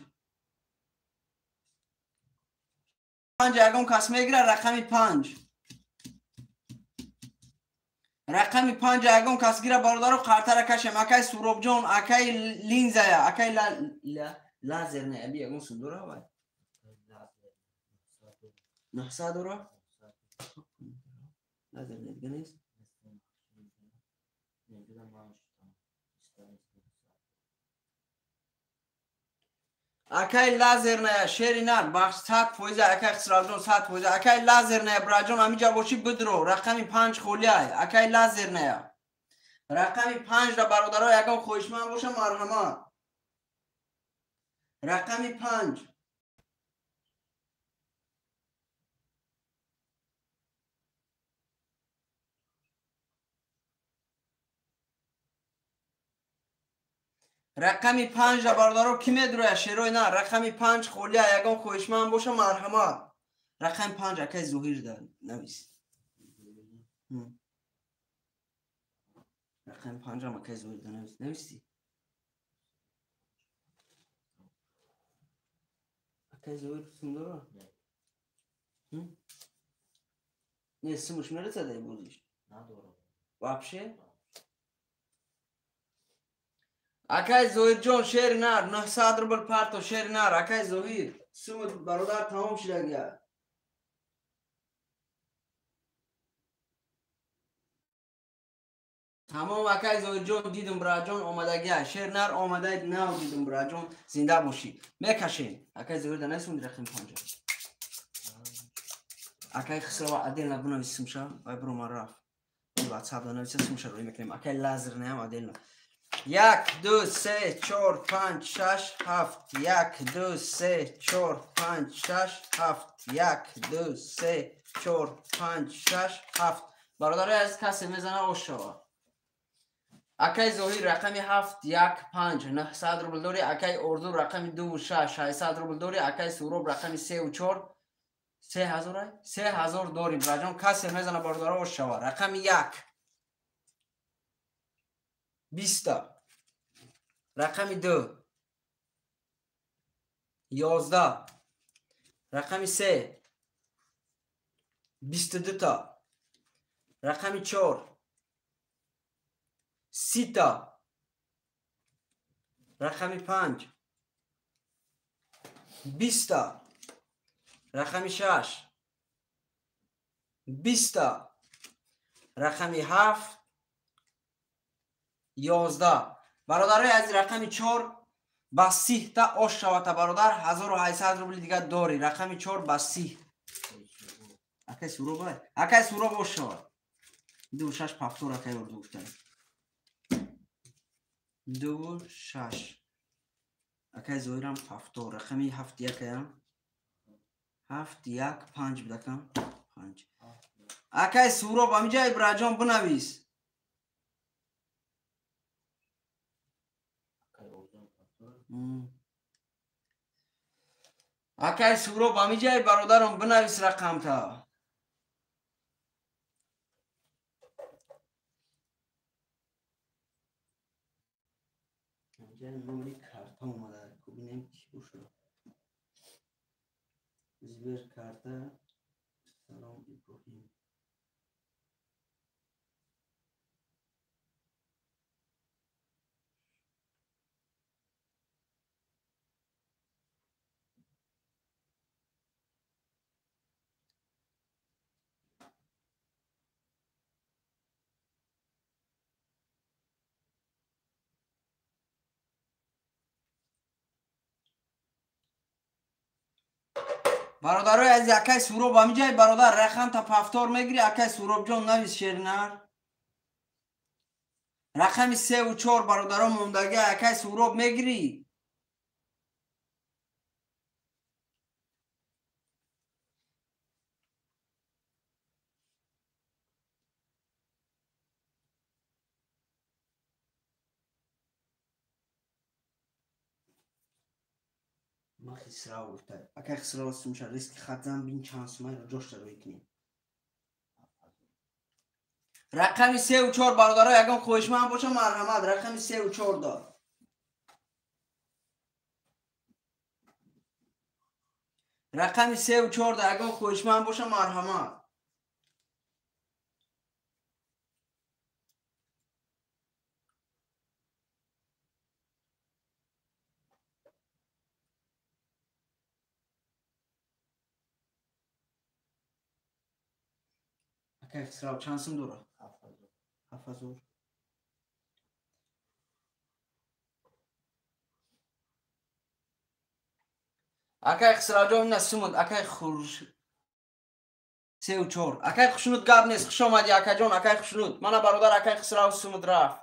یگان کس میگیره. رقم 5 رقم 5 یگان کس گیره برادر قرطه کشم. اکای سوراب جان اکای لینزه اکای لازر نه ابی یگان سندوره وای 900 اورو لازر نه دیگه نیست. اکای لازر نه شیری نه بخش 100% اکای خسرو جان 100% اکای لازر نه براجان همینجا باشی بدرو. رقم 5 خولیای اکای لازر نه. رقم 5 را برادرها یگان خوشمند باشه مرحمت. رقم 5 رقم 5 را برادرها کی میدروه شیروی نه. رقم 5 خولیای یگان خوشمند باشه مرحمت. رقم 5 اکای زهیر ده نویس. رقم 5 هم اکای زهیر ده نویسی. اکای زهیر سندورا نه سموش میرسه ده بودیش وابشه. اکای زهیر جان شیر نر 900 روبل پرتو شیر نر اکای زهیر سمت برادر تمام شده گیا. تمام اکای زهیر جان دیدم برا جان آمده گیا. شیر نر آمده نه دیدم برا جان زنده باشی میکشین. اکای زهیر ده نیستون رقم 5 اکای خسرو عدل نبونه سمشه وای برو من رفت واتساپ ده نویسه سمشه روی میکنیم. اکای لازر نه هم عدل نه 1 2 3 4 5 6 7 1 2 3 4 5 6 7 1 2 3 4 5 6 7 برادرای از کسی میزنه اوشوا. اکای زهیر رقم 7 1 5 900 روبل داری. اکای اردو رقم 2 6 600 روبل داری. اکای سوراب رقم 3 و 4 3000 داری براجان کسی میزنه برادرای اوشوا. رقم 1 20 رقم 2 11 رقم 3 22 تا رقم 4 30 تا رقم 5 20 تا رقم 6 20 تا رقم 7 11 برادرای از رقم 4 با 30 تا آش شود برادر 1800 روبل دیگه داری. رقم 4 با 30 اکای سوراب اکای سوراب آش شود 2 6 پافتور اکای اردو گفتن 2 6 اکای زویرم پافتور. رقمی 7 1 هم 7 1 5 بدکم 5 اکای سوراب همینجا ابراجان بنویس. اکای سوراب همینجا برادرم بنویس رقم تا. اینجا نمری کارتا اومده ببینیم چی بشه. زبیر کارتا سلام ابراهیم برادرای از اکای سوراب همینجا برادر رقم تا پافتور میگیری. اکای سوراب جان نویس شیرنر. رقم 3 و 4 برادرها موندگی اکای سوراب میگیری. ما خسرا گفته اکای خسرا سمشه ریسک خط زن بین چانس ما رو جوش روی کنیم. رقم 3 و 4 برادرها یکم خواهشمند باشه مرحمت. رقم 3 و 4 دا. رقم 3 و 4 دا یکم خواهشمند باشه مرحمت. اکای خسرو چند سم دوره؟ 7000. اکای خسرو جان نسومد. اکای خورش 3 و 4. اکای خشنود گاب نیست. خوش آمدی اکای جان. اکای خشنود. من برادر اکای خسرو سومد رفت.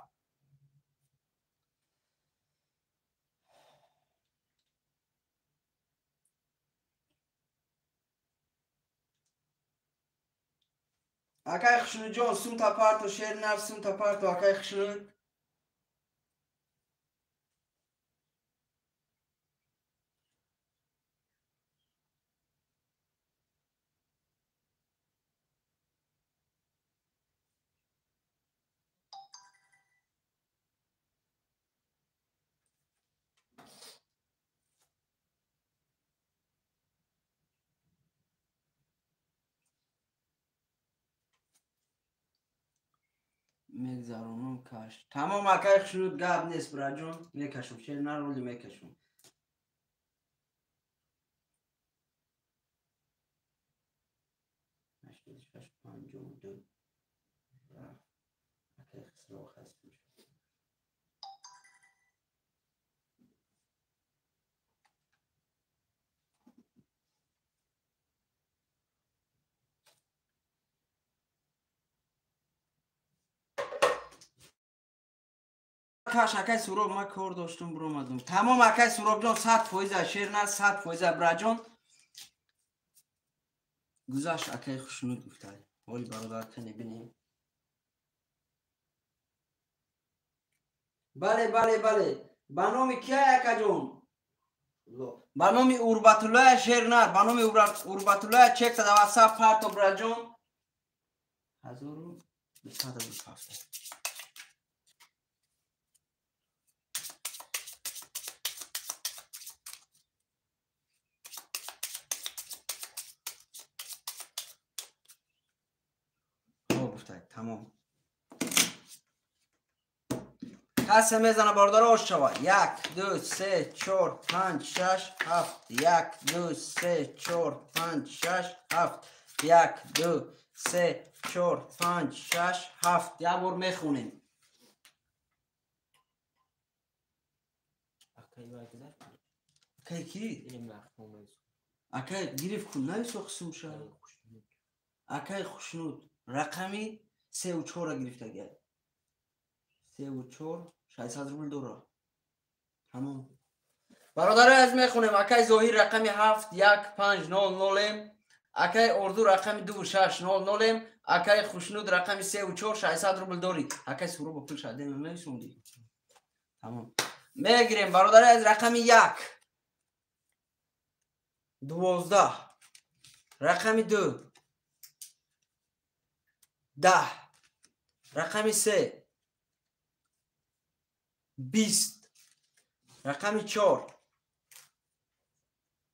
اکای خشنود جان سوم تا پارت و شیر نر سوم تا پارت و اکای خشنود. میگذارونم کاش. تمام اکای خشنود گاب نیست برا جان. میکشم شیر نر رولی میکشم. هشت 52. اکای خسرو خسته شد. کاش اکای سوراب ما کار داشتم برو اومدم. تمام اکای سوراب جان 100% شیر نه 100% برا جان. گذشت اکای خشنود گفتای. ولی برادر کنی بینیم. بله بله بله. با نام کیا اکا جان؟ با نام اوربت الله شیر نه. با نام اوربت الله چک تا واتساپ پارت برا جان. 1227. تمام. کسی میزنه باردار آش شوه. 1 2 3 4 5 6 7. 1 2 3 4 5 6 7. 1 2 3 4 5 6 7. یک بار میخونیم. اکای کی؟ اکای گریف کن نویسو قسم شد. اکای خشنود رقمی 3 و 4 گرفته گرد. 3 و 4 600 روبل دوره. تمام. برادر از میخونیم. اکای ظاهر رقمی 7 1 5 0 0. اکای اردو رقمی 2 6 0 0. اکای خشنود رقمی 3 و 4 600 روبل داری. اکای سورو با پول شده میسوندی. تمام. میگیریم برادر از رقمی 1 12. رقمی 2 10. رقمی 3 20. رقمی 4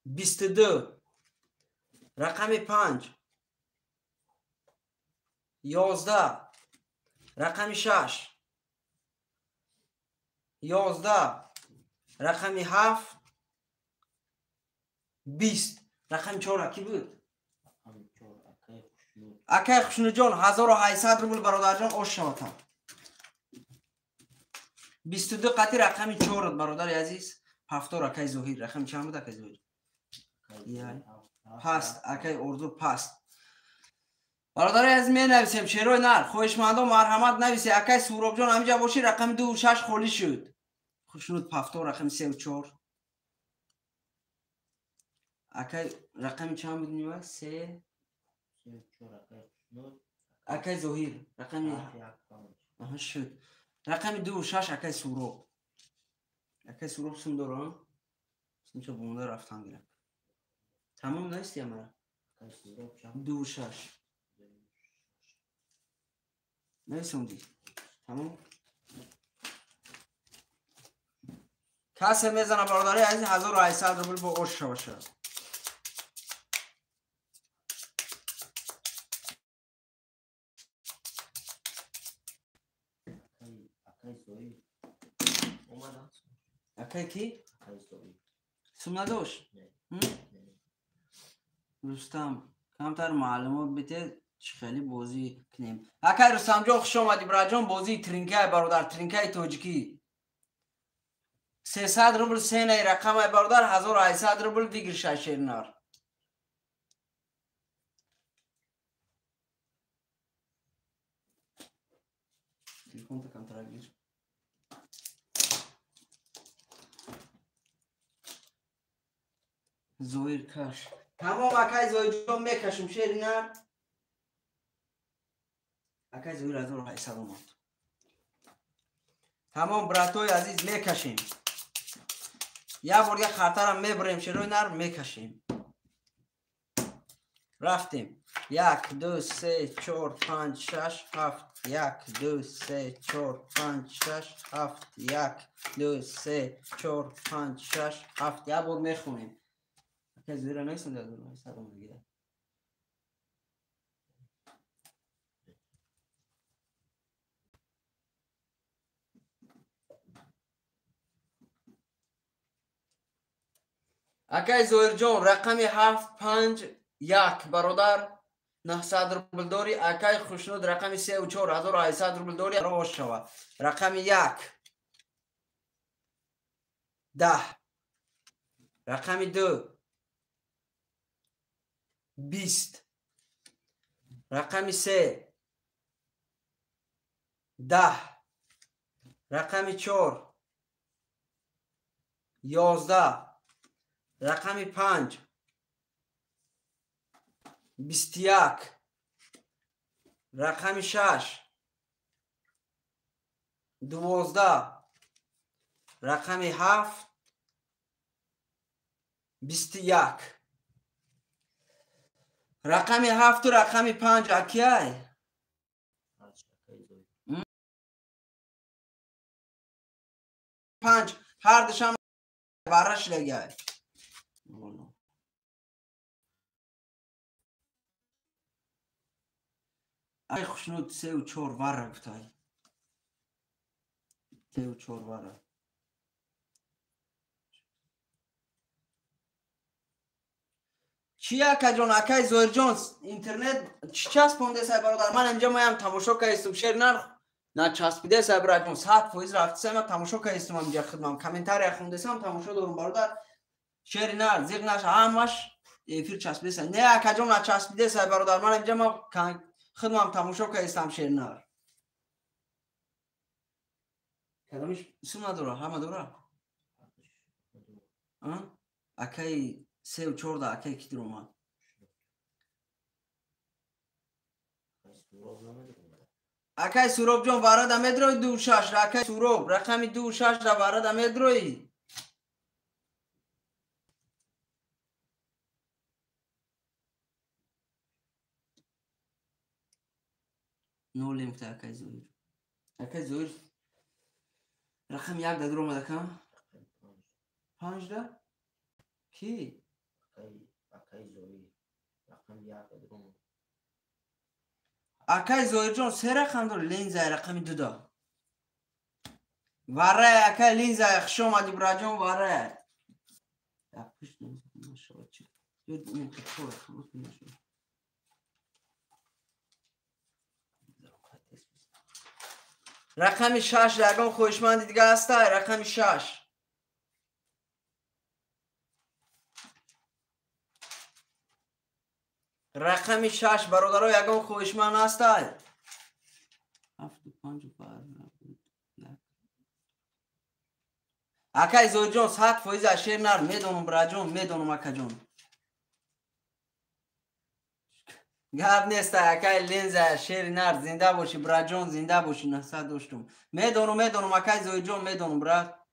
22. رقمی 5 11. رقمی 6 11. رقمی 7 20. رقم 4 کی بود؟ اکای خشنود جان 1800 روبل برادر جان آش شوتا. 22 قطعی رقمی 4 برادر عزیز. 70 اکای ظاهر رقم چند بود اکای ظاهر؟ پست اکای اردو پست. برادر عزیز می نویسیم شیروی نر خواهشمندان مرحمت نویسی. اکای سوراب جان همینجا باشی رقم 2 و 6 خالی شد. خشنود 70 رقم 3 و 4. اکای رقم چند بود میوه؟ 3 اکای ظاهر رقم آها شد. رقم 2 و 6 اکای سوراب. اکای سوراب سم دارم. سمچه بونده رفتن گیرم. تمام نیستی همه 2 و 6. نمیسوندی تمام. کسی میزنه برادری از 1800 روبل با اوش باشه. اکای کی؟ سوم نداشت؟ رستم کمتر معلومات بده چه خیلی بازی کنیم. اکای رستم جان خوش آمدی برای جان. بازی ترینکای برادر، ترینکای توجیکی 300 روبل سینه رقم برادر، 1800 روبل دیگر شیرینار. تلفن تا کمتر گیر. زویر کش تمام. اکای زویر جان میکشم شیرینار. اکای زویر 1800 اومد. تمام براتوی عزیز میکشیم. یا بار یک خاطرم میبریم شروع نر میکشیم. رفتیم 1 2 3 4 5 6 7 1 2 3 4 5 6 7 1 2 3 4 5 6 7. یا بار میخونیم. که زیرا نیستم دادم سرم میگیره. اکای زویر جان رقمی 751 برادر 900 روبل داری. اکای خوشنود رقمی 34 1800 روبل داری. روش شود. رقمی 1 10. رقمی 2 20. رقمی 3 10. رقمی 4 11. رقمی 5 21. رقمی 6 12. رقمی 7 21. رقمی 7 و رقمی 5 اکیای 5 هر دشم برش لگه. ای خوشنود 3 و 4 وره گفتای 3 و 4 وره. چی اکا جان؟ اکای زویر جان اینترنت چی چسبونده سای برادر؟ من اینجا مایم تماشا کایستم شیر نه چسبیده سای برادر جان. 100% رفت سای من تماشا کایستم اینجا خدمم. کامنتاری خونده سام تماشا دارم برادر. شیر نر زیغ نش همش افیر چسبیده سای. نه اکا جان نه چسبیده سای برادر. من اینجا ما خدمم تماشا کایستم شیر نر. کدامش سوم نداره همه داره. اکای 3 و 4 ده اکای کی در اومد؟ اکای سوروب جان وارد امدروی 26. اکای سوروب رقمی 26 ده وارد امدروی. نولیم تا اکای زویر. اکای زویر رقم 1 ده در اومد کم 5 ده کی؟ اکای زویر رقم 1 در اومد. اکای زویر جان 3 رقم داره. لینزای رقمی 2 ده واره. اکای لینزای خوش آمدی برا جان واره. پشت نشود چی رقمی 6 درگان خوشمندی دیگه هسته. رقمی 6 رقمی 6 برادرها یگان خوشمند هسته. 7 و 5 و 5 اکای زویر جان 100% اشیر نر میدونم برا جان میدونم اکا جان. گرد نیست اکای لینز اشیر نر زنده باشی برا جان زنده باشی. 900 داشتم میدونم اکای زویر جان میدونم برا.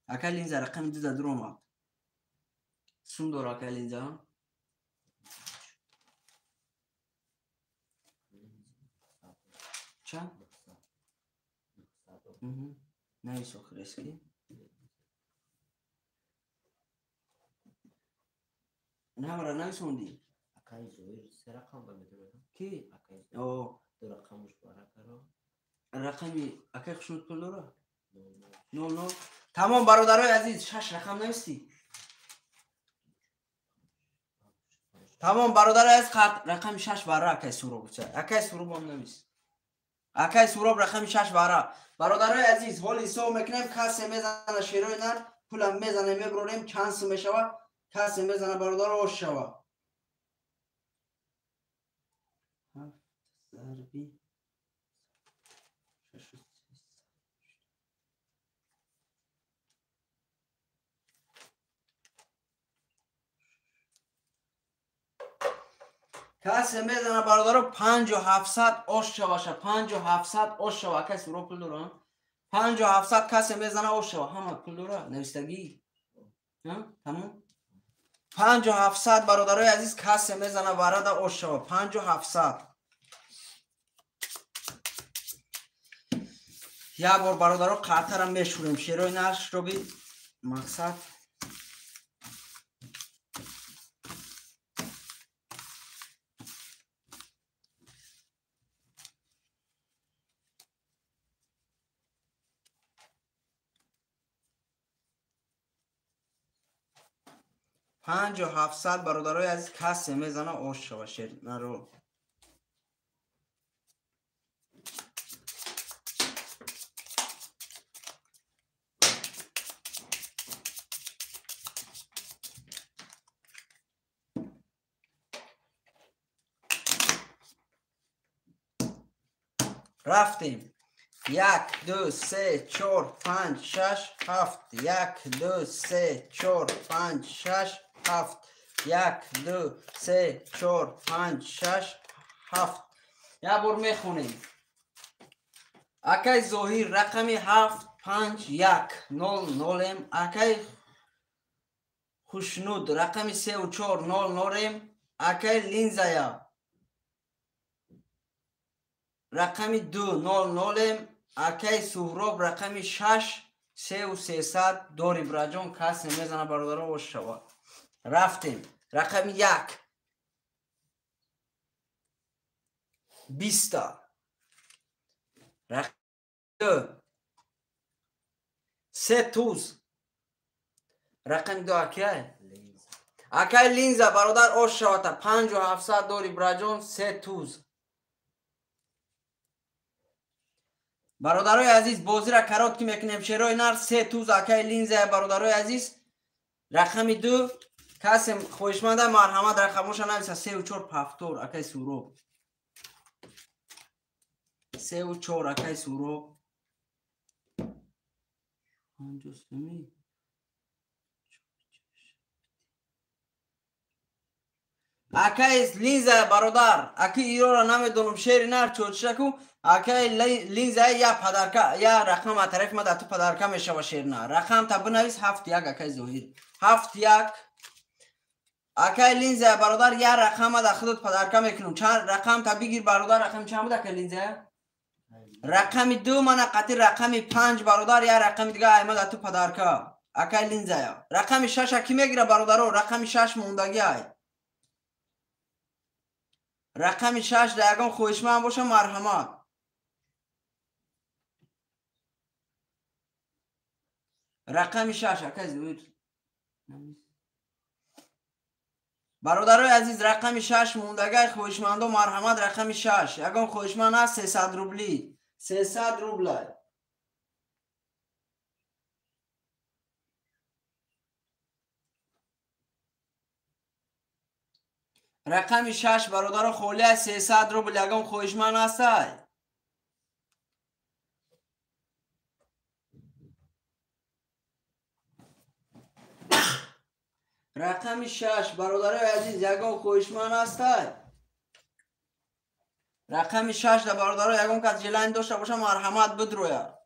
اکای لینز رقم 2 در اومد. سوم داره اکای لینز ها. چند؟ نویس آخرسکی نه برای نویسوندی اکای زویر سه رقم با میدونه کی؟ اکای اوه دو رقمش باره کرو رقمی اکی خشنود پول داره؟ نو 00 تمام برادرای عزیز 6 رقم نویستی؟ تمام برادرای عزیز رقم 6 برای اکی سوراب اکی سوراب هم نویس اکی سوراب رقم 6 برادرای عزیز حال حساب میکنیم کسی میزنه شیروی نر پولم میزنه میبرونیم چانس میشوه کسی میزنه برادر آش شوه ضربی کسی میزنه برادر 5700 آش شوه 5700 آش شوه کسی سوراب پول داره 5700 کسی میزنه آش شوه همه پول داره نویستگی تمام 5700 برادرای عزیز کسی میزنه ورد آش شوه 5700 یک بار برادرها قطر هم میشوریم شیروی نرش رو بی مقصد پنج و 700 برادرای عزیز کسی میزنه آش شوه شیر نرو رفتیم 1 2 3 4 5 6 7 1 2 3 4 5 6 7 1 2 3 4 5 6 7 یک بار میخونیم اکی ظاهر رقمی 7 5 1 0 0 اکی خوشنود رقمی 3 و 4 0 0 اکی لینزایا رقمی 2 0 0 اکی سهراب رقمی 6 3 و 300 داری براجان کسی میزنه برادر و شوا رفتیم رقمی 1 20 رقم 2 3 توز رقم 2 اکی لینزا برادر آش شواتا 5700 داری براجان 3 توز برادرای عزیز بازی را کرات که میکنیم شیرای نر 3 توز اکی لینزا برادرای عزیز رقم 2 کسی خوشمنده مرحمت رقموش نویسه 3 و 4 پفتور اکی سورو 3 و 4 اکی سورو اکی لینزا برادر اکی ایرو را نمیدونم شیر نر چوچشکو اکی لینزا یا پدرکا یا رقم طرف ما تو پدرکا میشه شیر نر رقم تا بنویس 7 1 اکی ظاهر 7 1 اکی لینزا برادر یا رقم دا خودت پدرکا میکنم چند رقم تا بگیر برادر رقم چند بود اکی لینزا رقم 2 من قطعی رقم 5 برادر یا رقم دیگه احمد تو پدرکا اکی لینزا رقم 6 کی میگیره برادر رقم 6 موندگی ای رقم 6 دقیقا خوشمن باشه مرحمت رقم 6 اکی زود برادرای عزیز رقم 6 موندگی خوشمند و مرحمت رقم 6 یگان خوشمند است 300 روبلی 300 روبل رقم 6 برادر خالی است 300 روبل یگان خوشمند است رقم 6 برادرای عزیز یگان خوشمند است رقم 6 در برادرای یگان که جلند داشته باشه مرحمت بدروید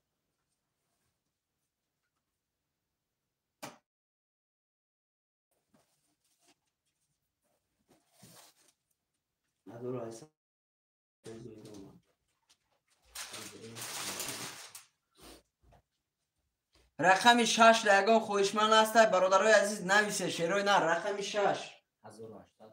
رقم 6 لگان خویشمن است برادرای عزیز نویسه شیروی نه رقم 6 1800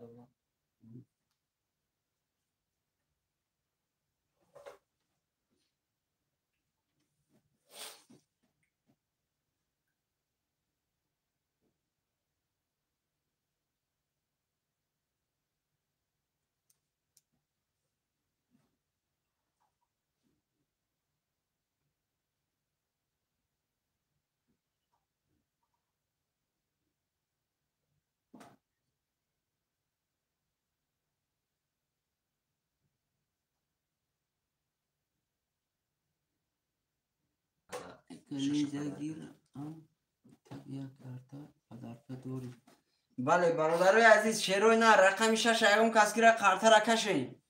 بله برادرای عزیز شیروی نه رقم 6 اون کس که را قرطه را کشین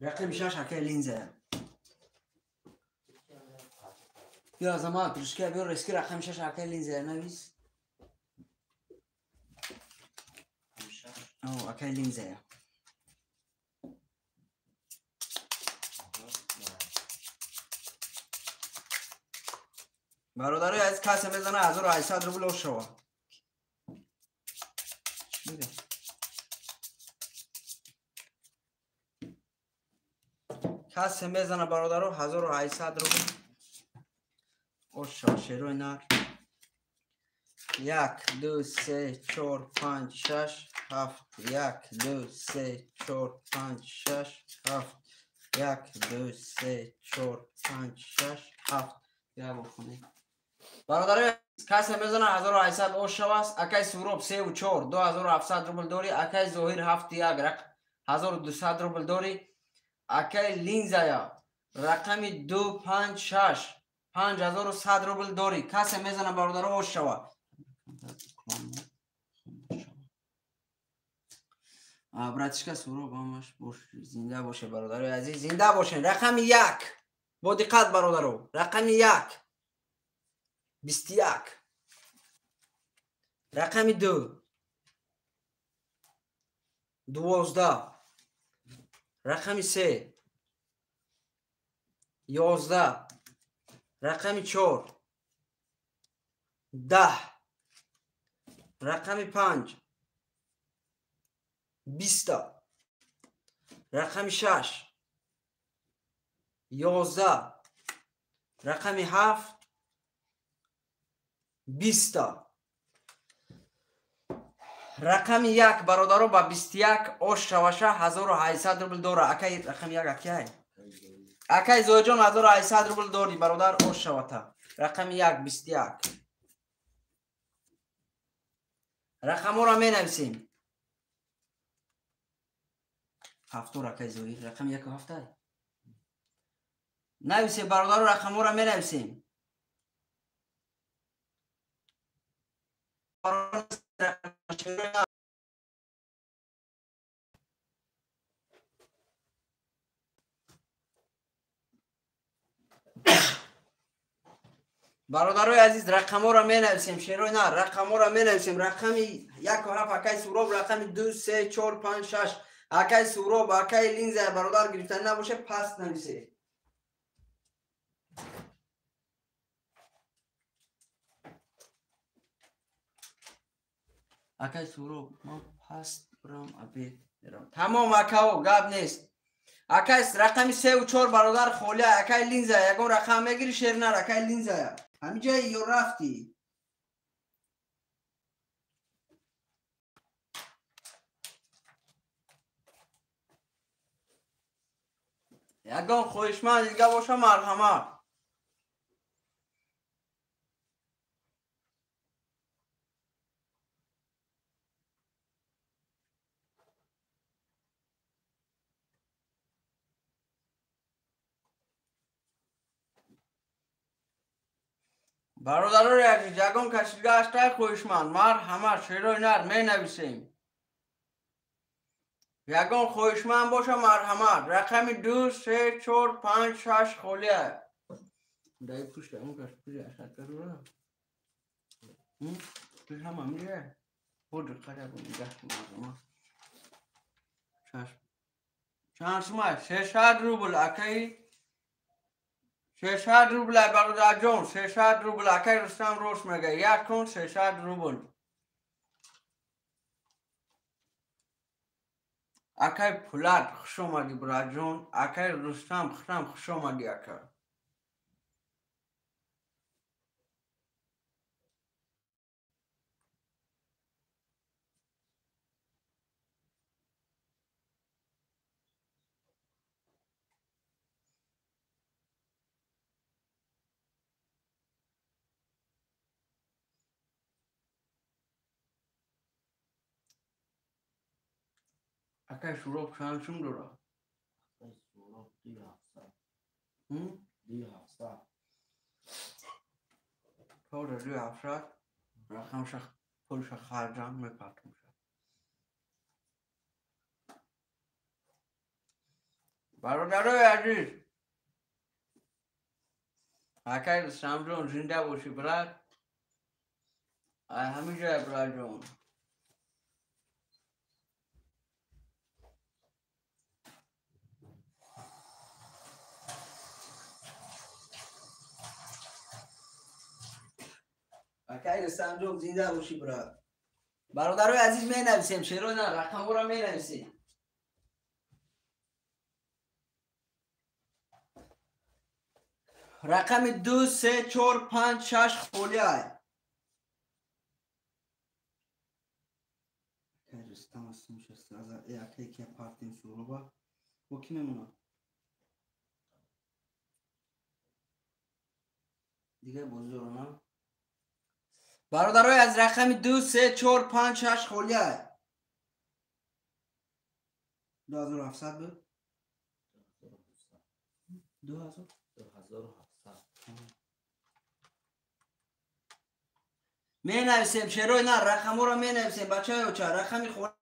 رقم 6 اکه لینزه بیا زمان ترشکه بیا رسکی رقم 6 اکه لینزه نویس او اکه لینزه برادرای عزیز کسی میزنه 1800 روبل شوا کسی میزنه برادرو 1800 روبل شوا شیروی نر 1 2 3 4 5 6 7 1 2 3 4 5 6 7 1 2 3 4 5 6 7 بیا بخونی برادرای کسی میزنه 1800 او شواست اکای سوروب 3 و 4 2700 روبل داری اکای ظاهر 7 1 1200 روبل داری اکای لینزایا رقم 2 5 6 5100 روبل داری کسی میزنه برادرای او شوا براتشکا سوروب همش باش زنده باشه برادرای عزیز زنده باشین رقم 1 با دقت برادرو رقم 1 21 رقم 2 12 رقم 3 11 رقم 4 10 رقم 5 20 رقم 6 11 رقم 7 20 رقم 1 برادرو با 21 اوش شوشه 1800 روبل دوره اکای رقم 1 اکای زوجان 1800 روبل دوری برادر اوش شوته رقم 1 21 رقم را می نویسیم هفتو اکای زوی رقم 1 هفته نویسیم برادر رقم را می نویسیم برادرای عزیز رقم را می نویسیم شیروی نه رقم را می نویسیم رقم 1 و 7 اکای سوروب رقم 2 3 4 5 6 اکای سوروب اکای لینز برادر گرفتن نباشه پس نویسه اکای سوروب ما پس برام ابید تمام اکاو گاب نیست اکای رقم 3 و 4 برادر خوله اکای لینز یگون رقم میگیری شیر نه اکای لینز همین جای یو رفتی یگان خوشمند دیگه باشه مرحمت برادرای عزیز یگان کشیدگاه اشتای خوشمند مرحمت شیروی نر می نویسیم یگان خوشمند باشه مرحمت رقم 2 3 4 5 6 خوله دایی پوشت اون کش پوشت اشت کرده توش هم میره بود قرار بود نگه کنم چند شما 600 روبل اکی 600 روبل برادر جون 600 روبل اکی رستم روش میگه یک کن 600 روبل اکی پولاد خوش اومدی برادر جون اکی رستم خوش اومدی اکی اکی شروع چند شم دورا اکای سورا 2700 هم 2700 تو در 2700 رقمش پولش خرجم میپرتم برادرای عزیز اکی رستم جون زنده باشی براد همین جای براد جون اکی رستم جون زنده باشی براد برادرای عزیز می نویسیم چرا نه رقم رو می نویسیم رقم 2 3 4 5 6 خولای اکی رستم هستم شسته از اکی که پارتیم شروع با کی میمونه دیگه بزرگ نه برادرای از رقم 2 3 4 5 6 خولای 2700 بود 2000 2700 می نویسیم چرا نه رقم رو می نویسیم بچه های چه رقمی خود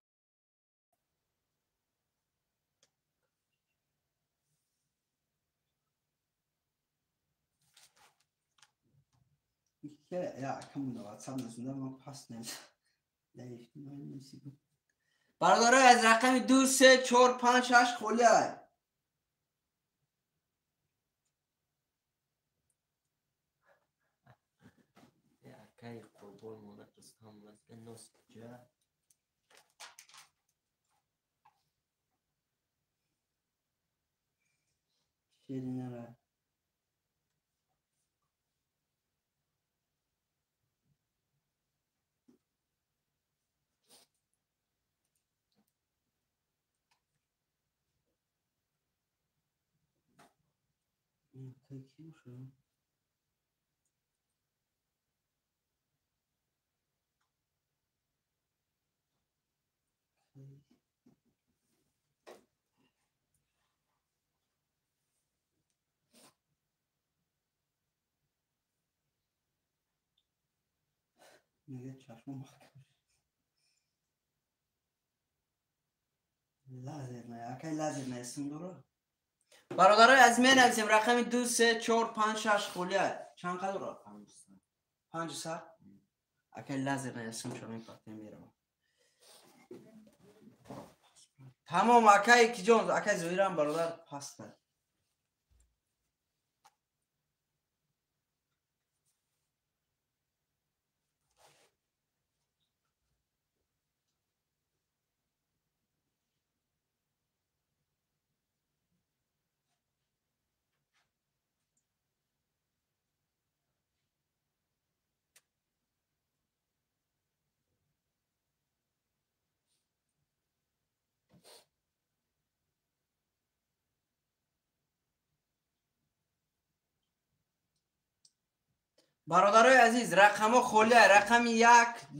که یا کم دو واتساپ نشونده ما پاس نمیشه برادرای از رقم 2 3 4 5 6 خولای اکای قربون مونه رستم مثل نوست جا شیرینه را کی شد میگه چشم محکم لازم نه اکی لازم نه اسم داره برادرای از می نویسیم رقم 2 3 4 5 6 خولای چند قدر را 500 اکی لازم نه اسم شما میپرتیم میرم تمام اکی کی جون اکی زویرم برادر پاس کرد برادرای عزیز رقم خولای رقم 1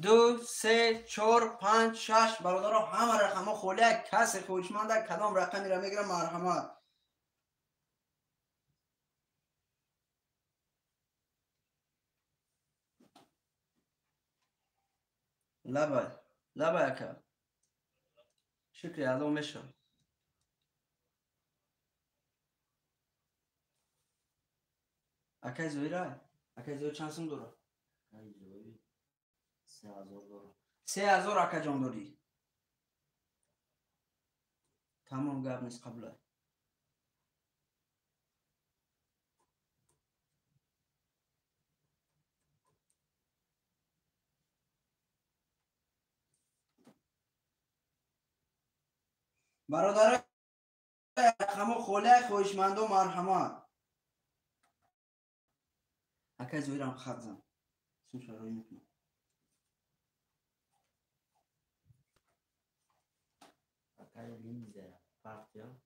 2 3 4 5 6 برادرها همه رقم خولای کسی خوشمنده کدام رقمی را میگیرم مرحمت لبای لبای اکا شکری الان میشم اکای زویره اکای زویر چند سم دوره اکای زوی 3000 داره 3000 اکا جان داری تمام گپ نیست قبله. برادر رقم خوله خوشمند و مرحمت اکا زویرم خط زن سون شروعی میکنم. اکای لینزه فرق یا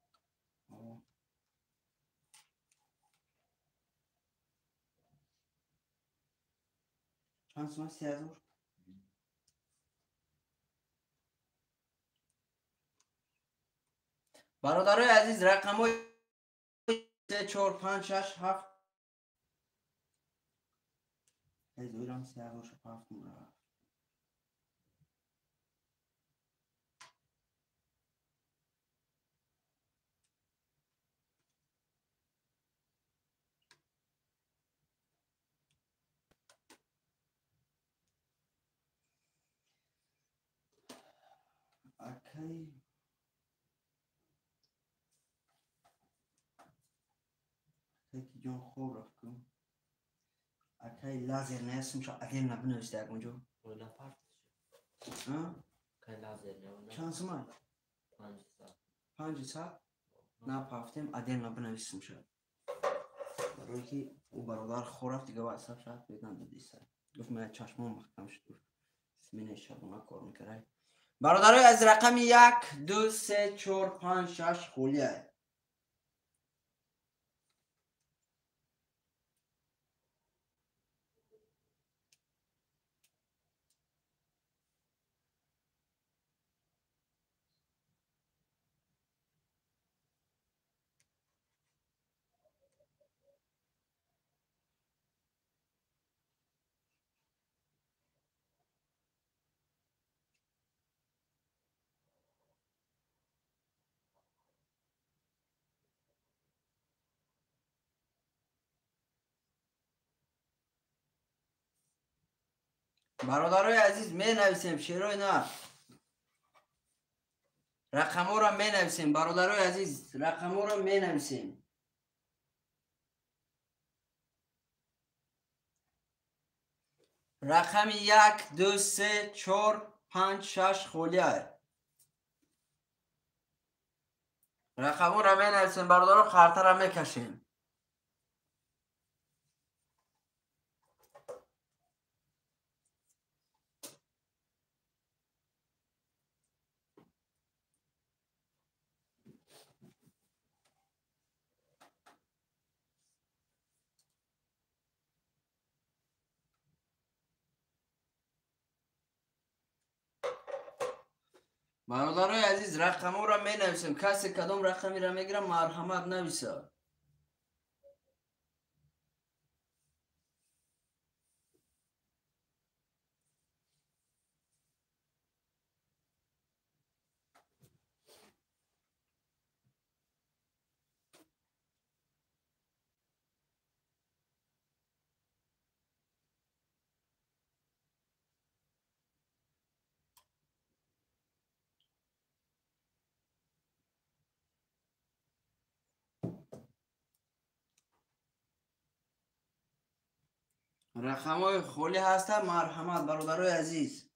چند سومه 30,000. برادرای عزیز رقم های 3 4 5 6 7 زویرم 30,000 شد 7 نمره. اکی اکی جان خوب رفت کن اکی لازر نیستم شا ادیم نبنوشته اونجا ولا فرق ها کای لازر نه ولا چند سومه 5 ساعت 5 ساعت نه پافتیم ادیم نبنوشتم شد برای که او برادر خور رفت دیگه واسه شاید بگم بدیسه گفت من چشمم مختم شد سمینه شبونه کار میکره. برادرای از رقم 1 2 3 4 5 6 خولیه برادرای عزیز می نویسیم شیرای نه رقم ها را می نویسیم برادرای عزیز رقم ها را می نویسیم رقم 1 2 3 4 5 6 خولیه رقم ها را می نویسیم برادرها خرطه را می کشیم. برادرای عزیز رقم ها را می نویسیم کسی کدام رقمی را می گیرم مرحمت نویسه. رقم های خولی هسته مرحمت برادرای عزیز.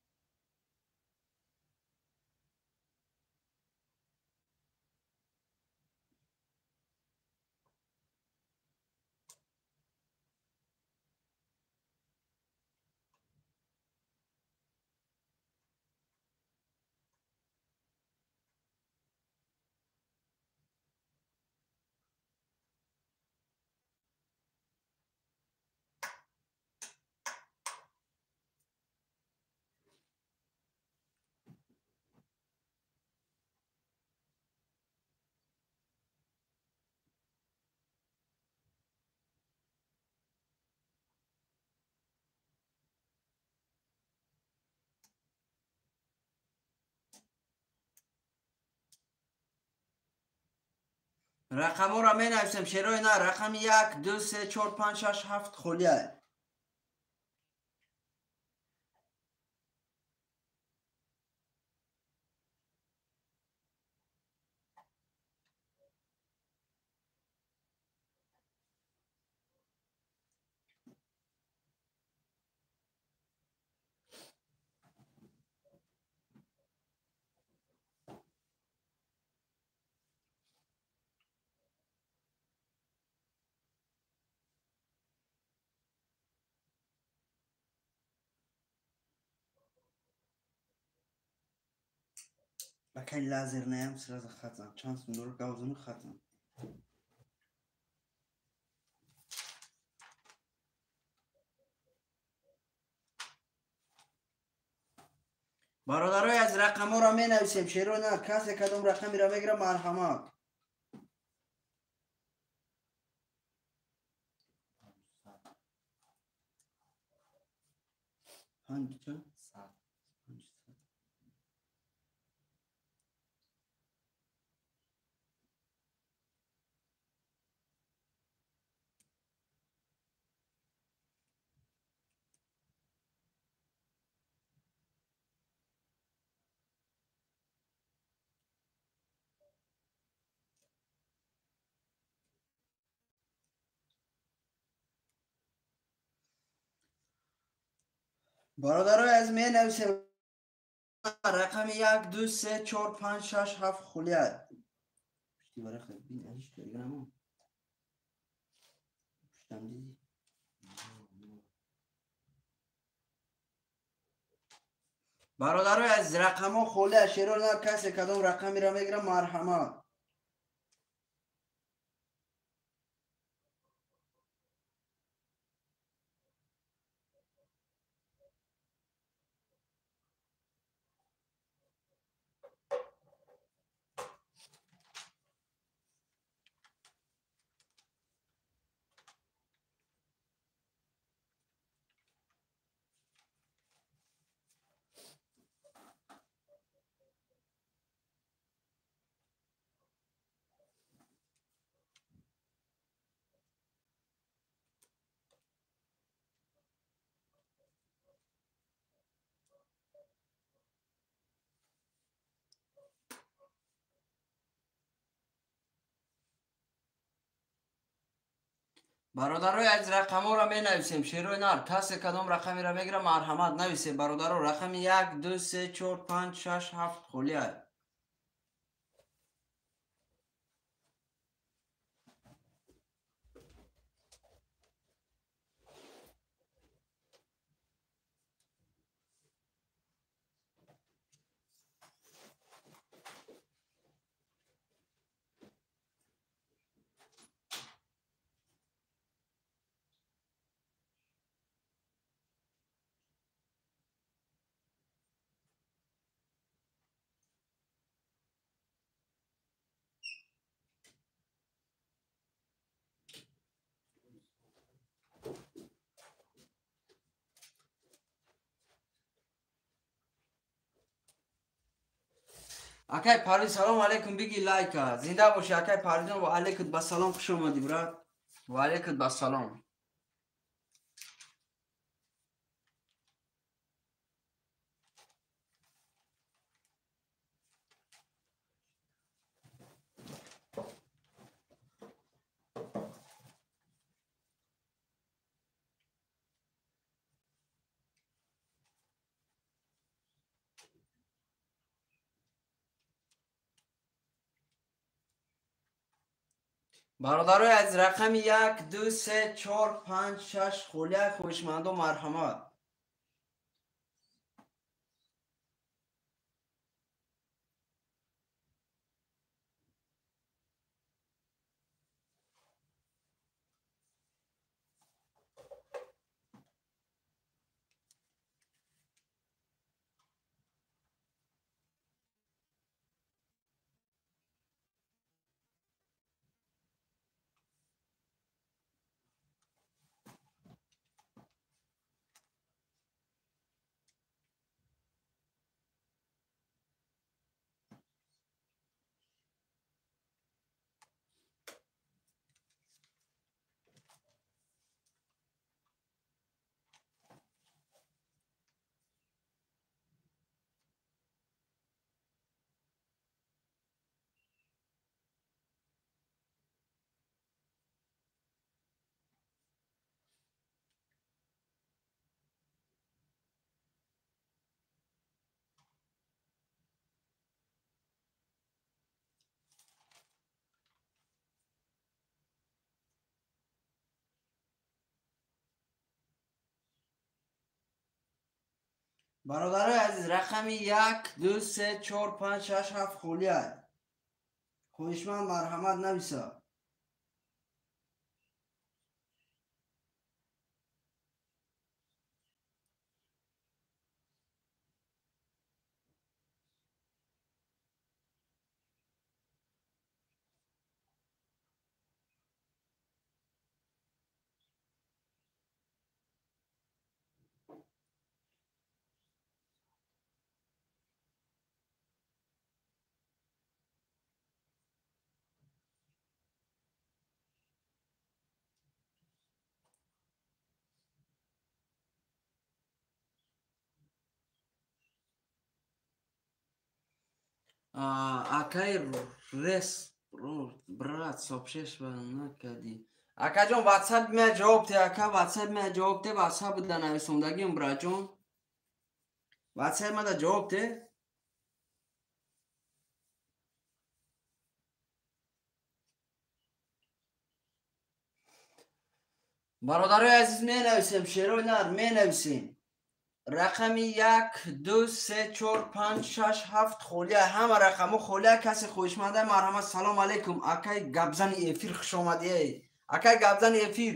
رقم ها را می نویسیم شیرای نه رقم 1 2 3 4 5 6 7 خولیه بکن لازر نیم سراز خطم چانس منور گوزنو خطم برادرای از رقم ها را می نویسیم شیرو نه کسی کدوم رقمی را بگیره مرحمت هنج چند؟ برادرای از می نویسیم رقم 1 2 3 4 5 6 7 خلیت پشتی برای خیلی بین ازش دیگه نمون پشتم دیدی برادرای از رقم ها خلیت شیرو نه کسی کدوم رقمی را میگیره مرحمت برادرای از رقم ها را می نویسیم شیرو نار کسی کدوم رقمی را میگیره مرحمت نویسه برادرو رقم 1 2 3 4 5 6 7 خلیت اکای پرویز سلام علیکم بگی لایک زنده باشی اکای پرویز و علیکم بسلام خوش اومدی برات و علیکم بسلام برادرای از رقم 1 2 3 4 5 6 خلیت خوشمند و مرحمت برادرای عزیز رقمی 1 2 3 4 5 6 7 خولیه. خویشمند مرحمت نویسا. акай рес брат сообщешь накади. Акаҷон ватсап мea ҷавоб те, ака ватсап мea ҷавоб те, ватсап да нависондагим братҷон. ватсап мада ҷавоб те. бародарои азиз менависем, шерои нар менависем. рақами 1 2 3 4 5 6 7 холия, ҳама рақамо холия. касе хоҳишмандаи марҳамат. салом алейкум. акай гапзани эфир хуш омадӣ. акай гапзани эфир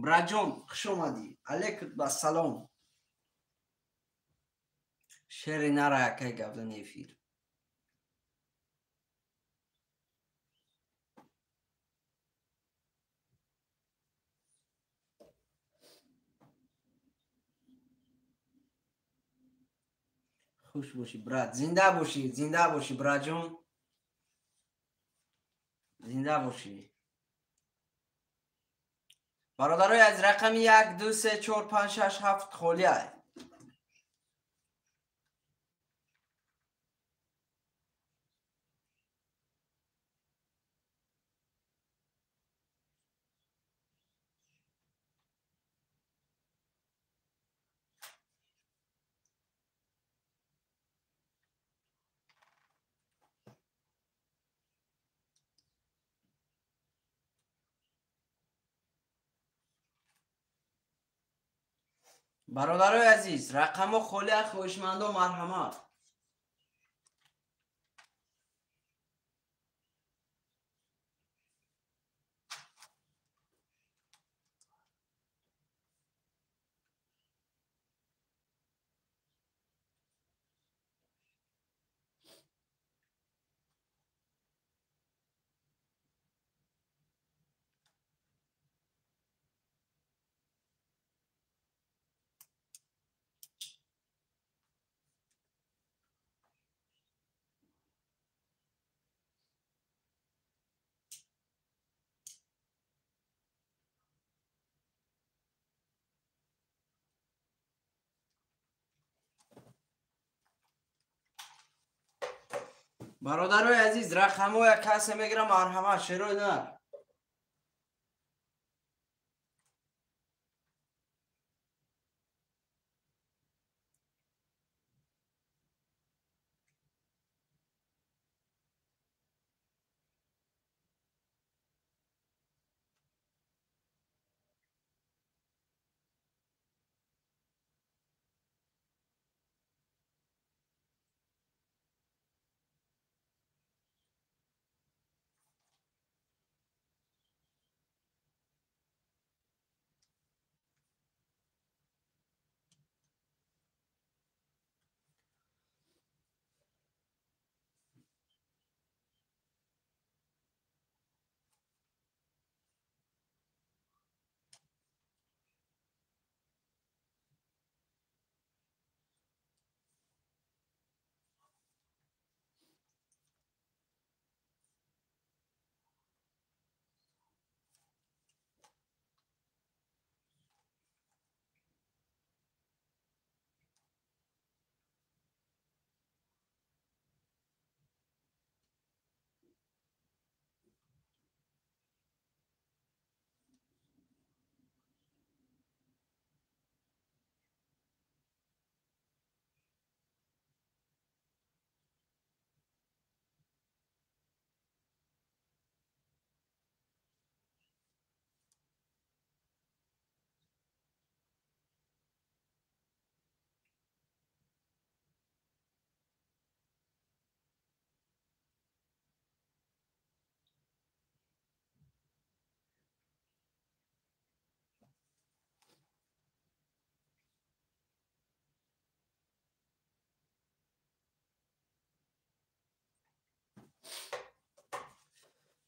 братҷон хуш омадӣ. алейкум ассалом. шери нара акай гапзани эфир. хуш бошӣ брат, зинда бошӣ братҷон, зинда бошӣ. бародарои аз рақами 1 2 3 4 5 6 7 холия. бародарои азиз рақамо холия. хоҳишмандон марҳамат. бародарои азиз рақамоя касе мегира марҳамат. шерои нар.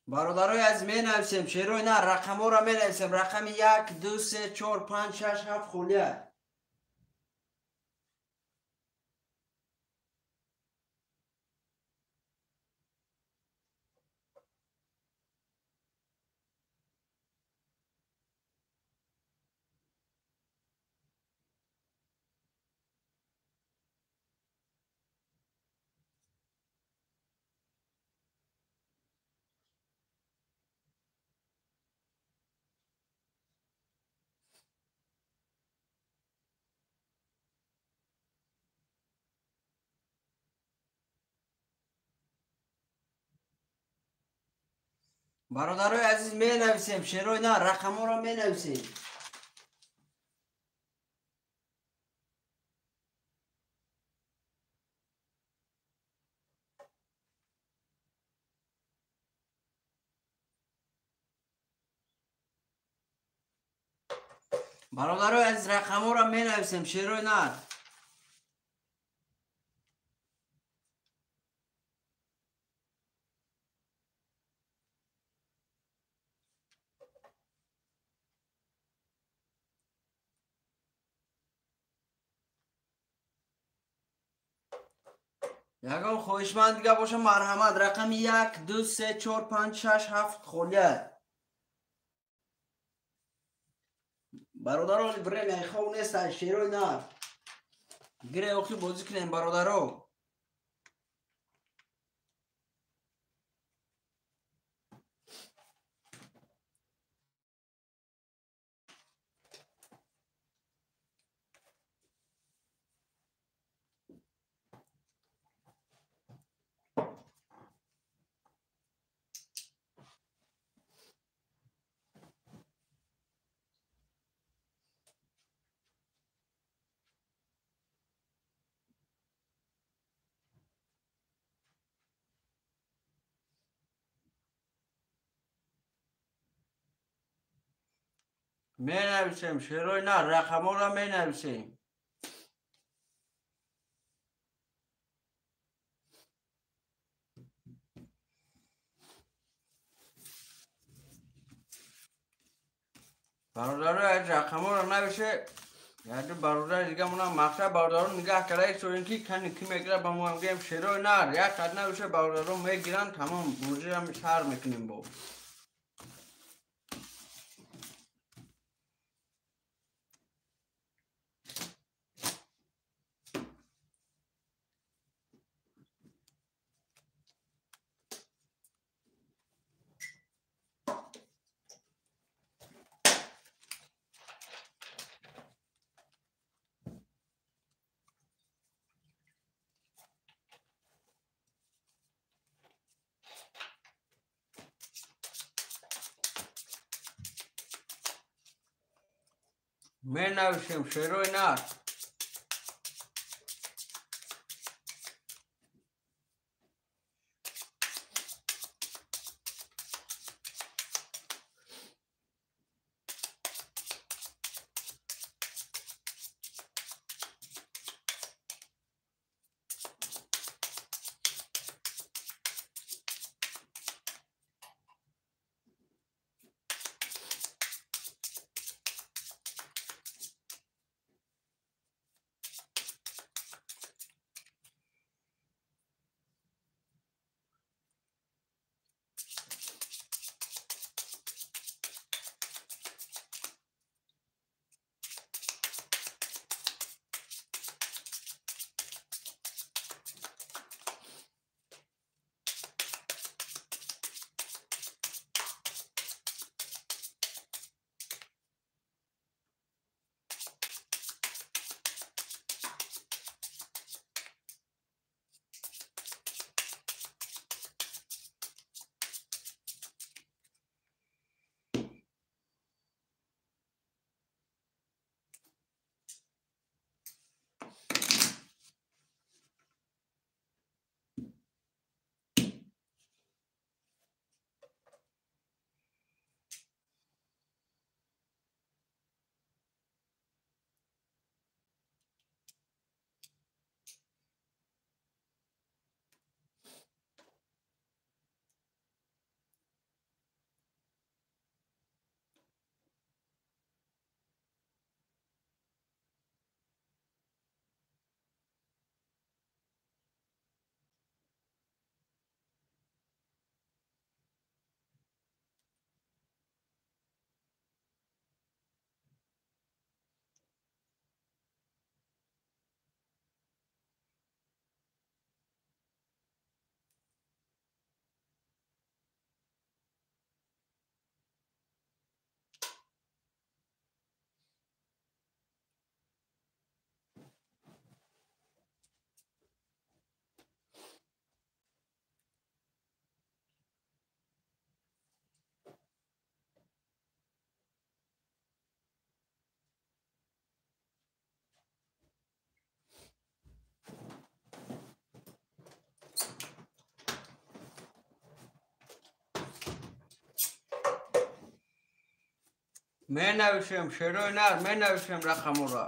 برادرای از می نویسیم شیروی نه رقم را می نویسیم. رقم 1 2 3 4 5 6 7 خولیه. برادرای عزیز می نویسیم شیروی نه رقم را می نویسیم. برادرای عزیز رقم را می نویسیم شیروی نه. یکم خواهشمند دیگه باشه مرحمت. رقم 1 2 3 4 5 6 7 خولیه. برادران بریم ایخو نیست شیروی نه. گره اوکی بازی کنیم برادرو. می نویسیم شیروی نه رقم را می نویسیم. برادرای رقم را نویشه. یعنی برادر دیگه مونا مقصد برادران نگاه کرده سو اینکی کنی کی میگیره با ما میگیم شیروی نه یک قد نویشه برادران میگیرن تمام موضوع هم سر میکنیم با. می نویسیم شیروی نه. می نوشم شیروی نر می نوشم رقم را.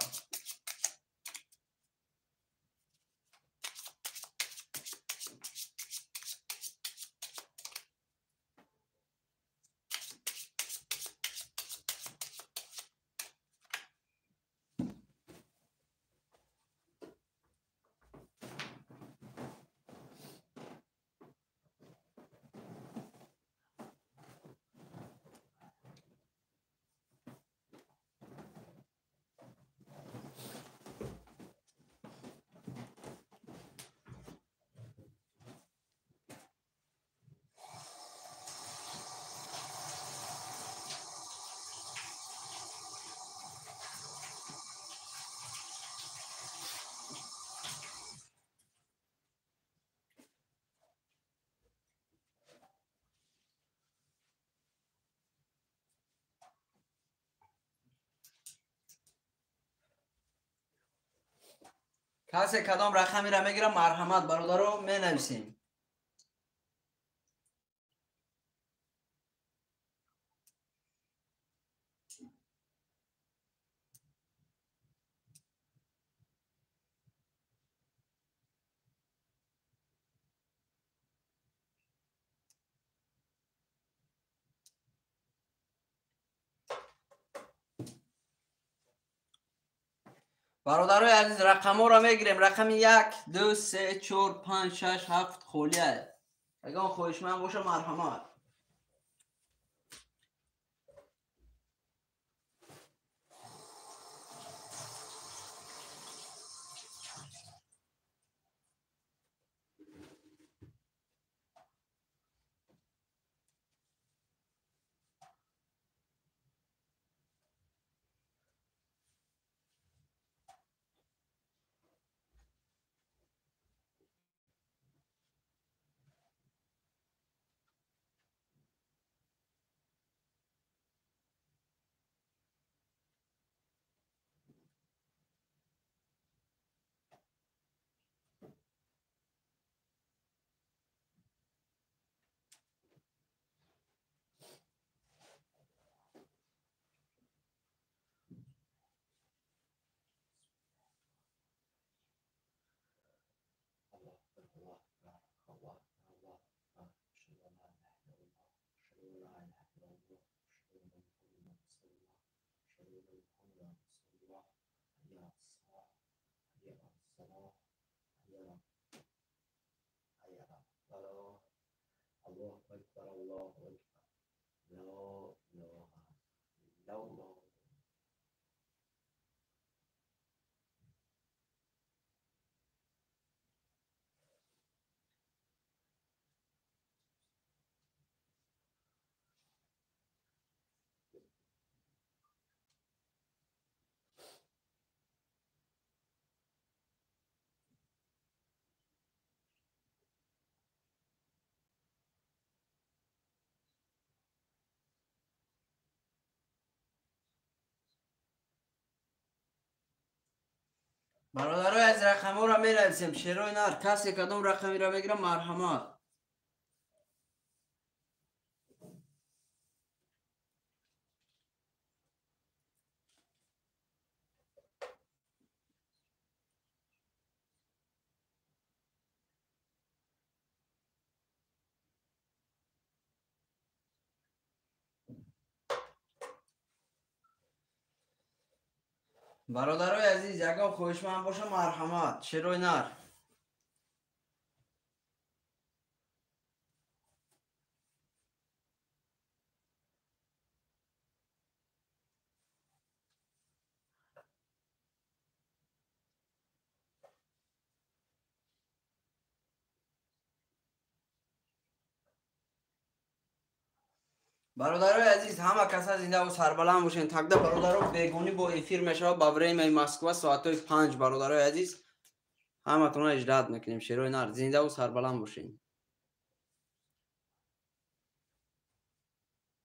کسی کدام رقمی را میگیره مرحمت برادرو می نویسیم. برادرای عزیز رقم ها را میگیریم. رقم 1 2 3 4 5 6 7 خولیه. اگه خوشمند باشه مرحمت. الله أكبر الله أكبر لا إله إلا الله. برادرای از رقم ها را می نویسیم. شیروی نر کسی کدام رقمی را بگیره مرحمت. برادرای عزیز یکا خوشمند باشه مرحمت. شیروی نر برادرای عزیز همه کسا زنده و سربلند باشین. تقدر برادران بیگونی با افیر میشه با بریم مسکو ساعت 5. برادرای عزیز همه تون را اجرات میکنیم. شیروی نر زنده و سربلند باشین.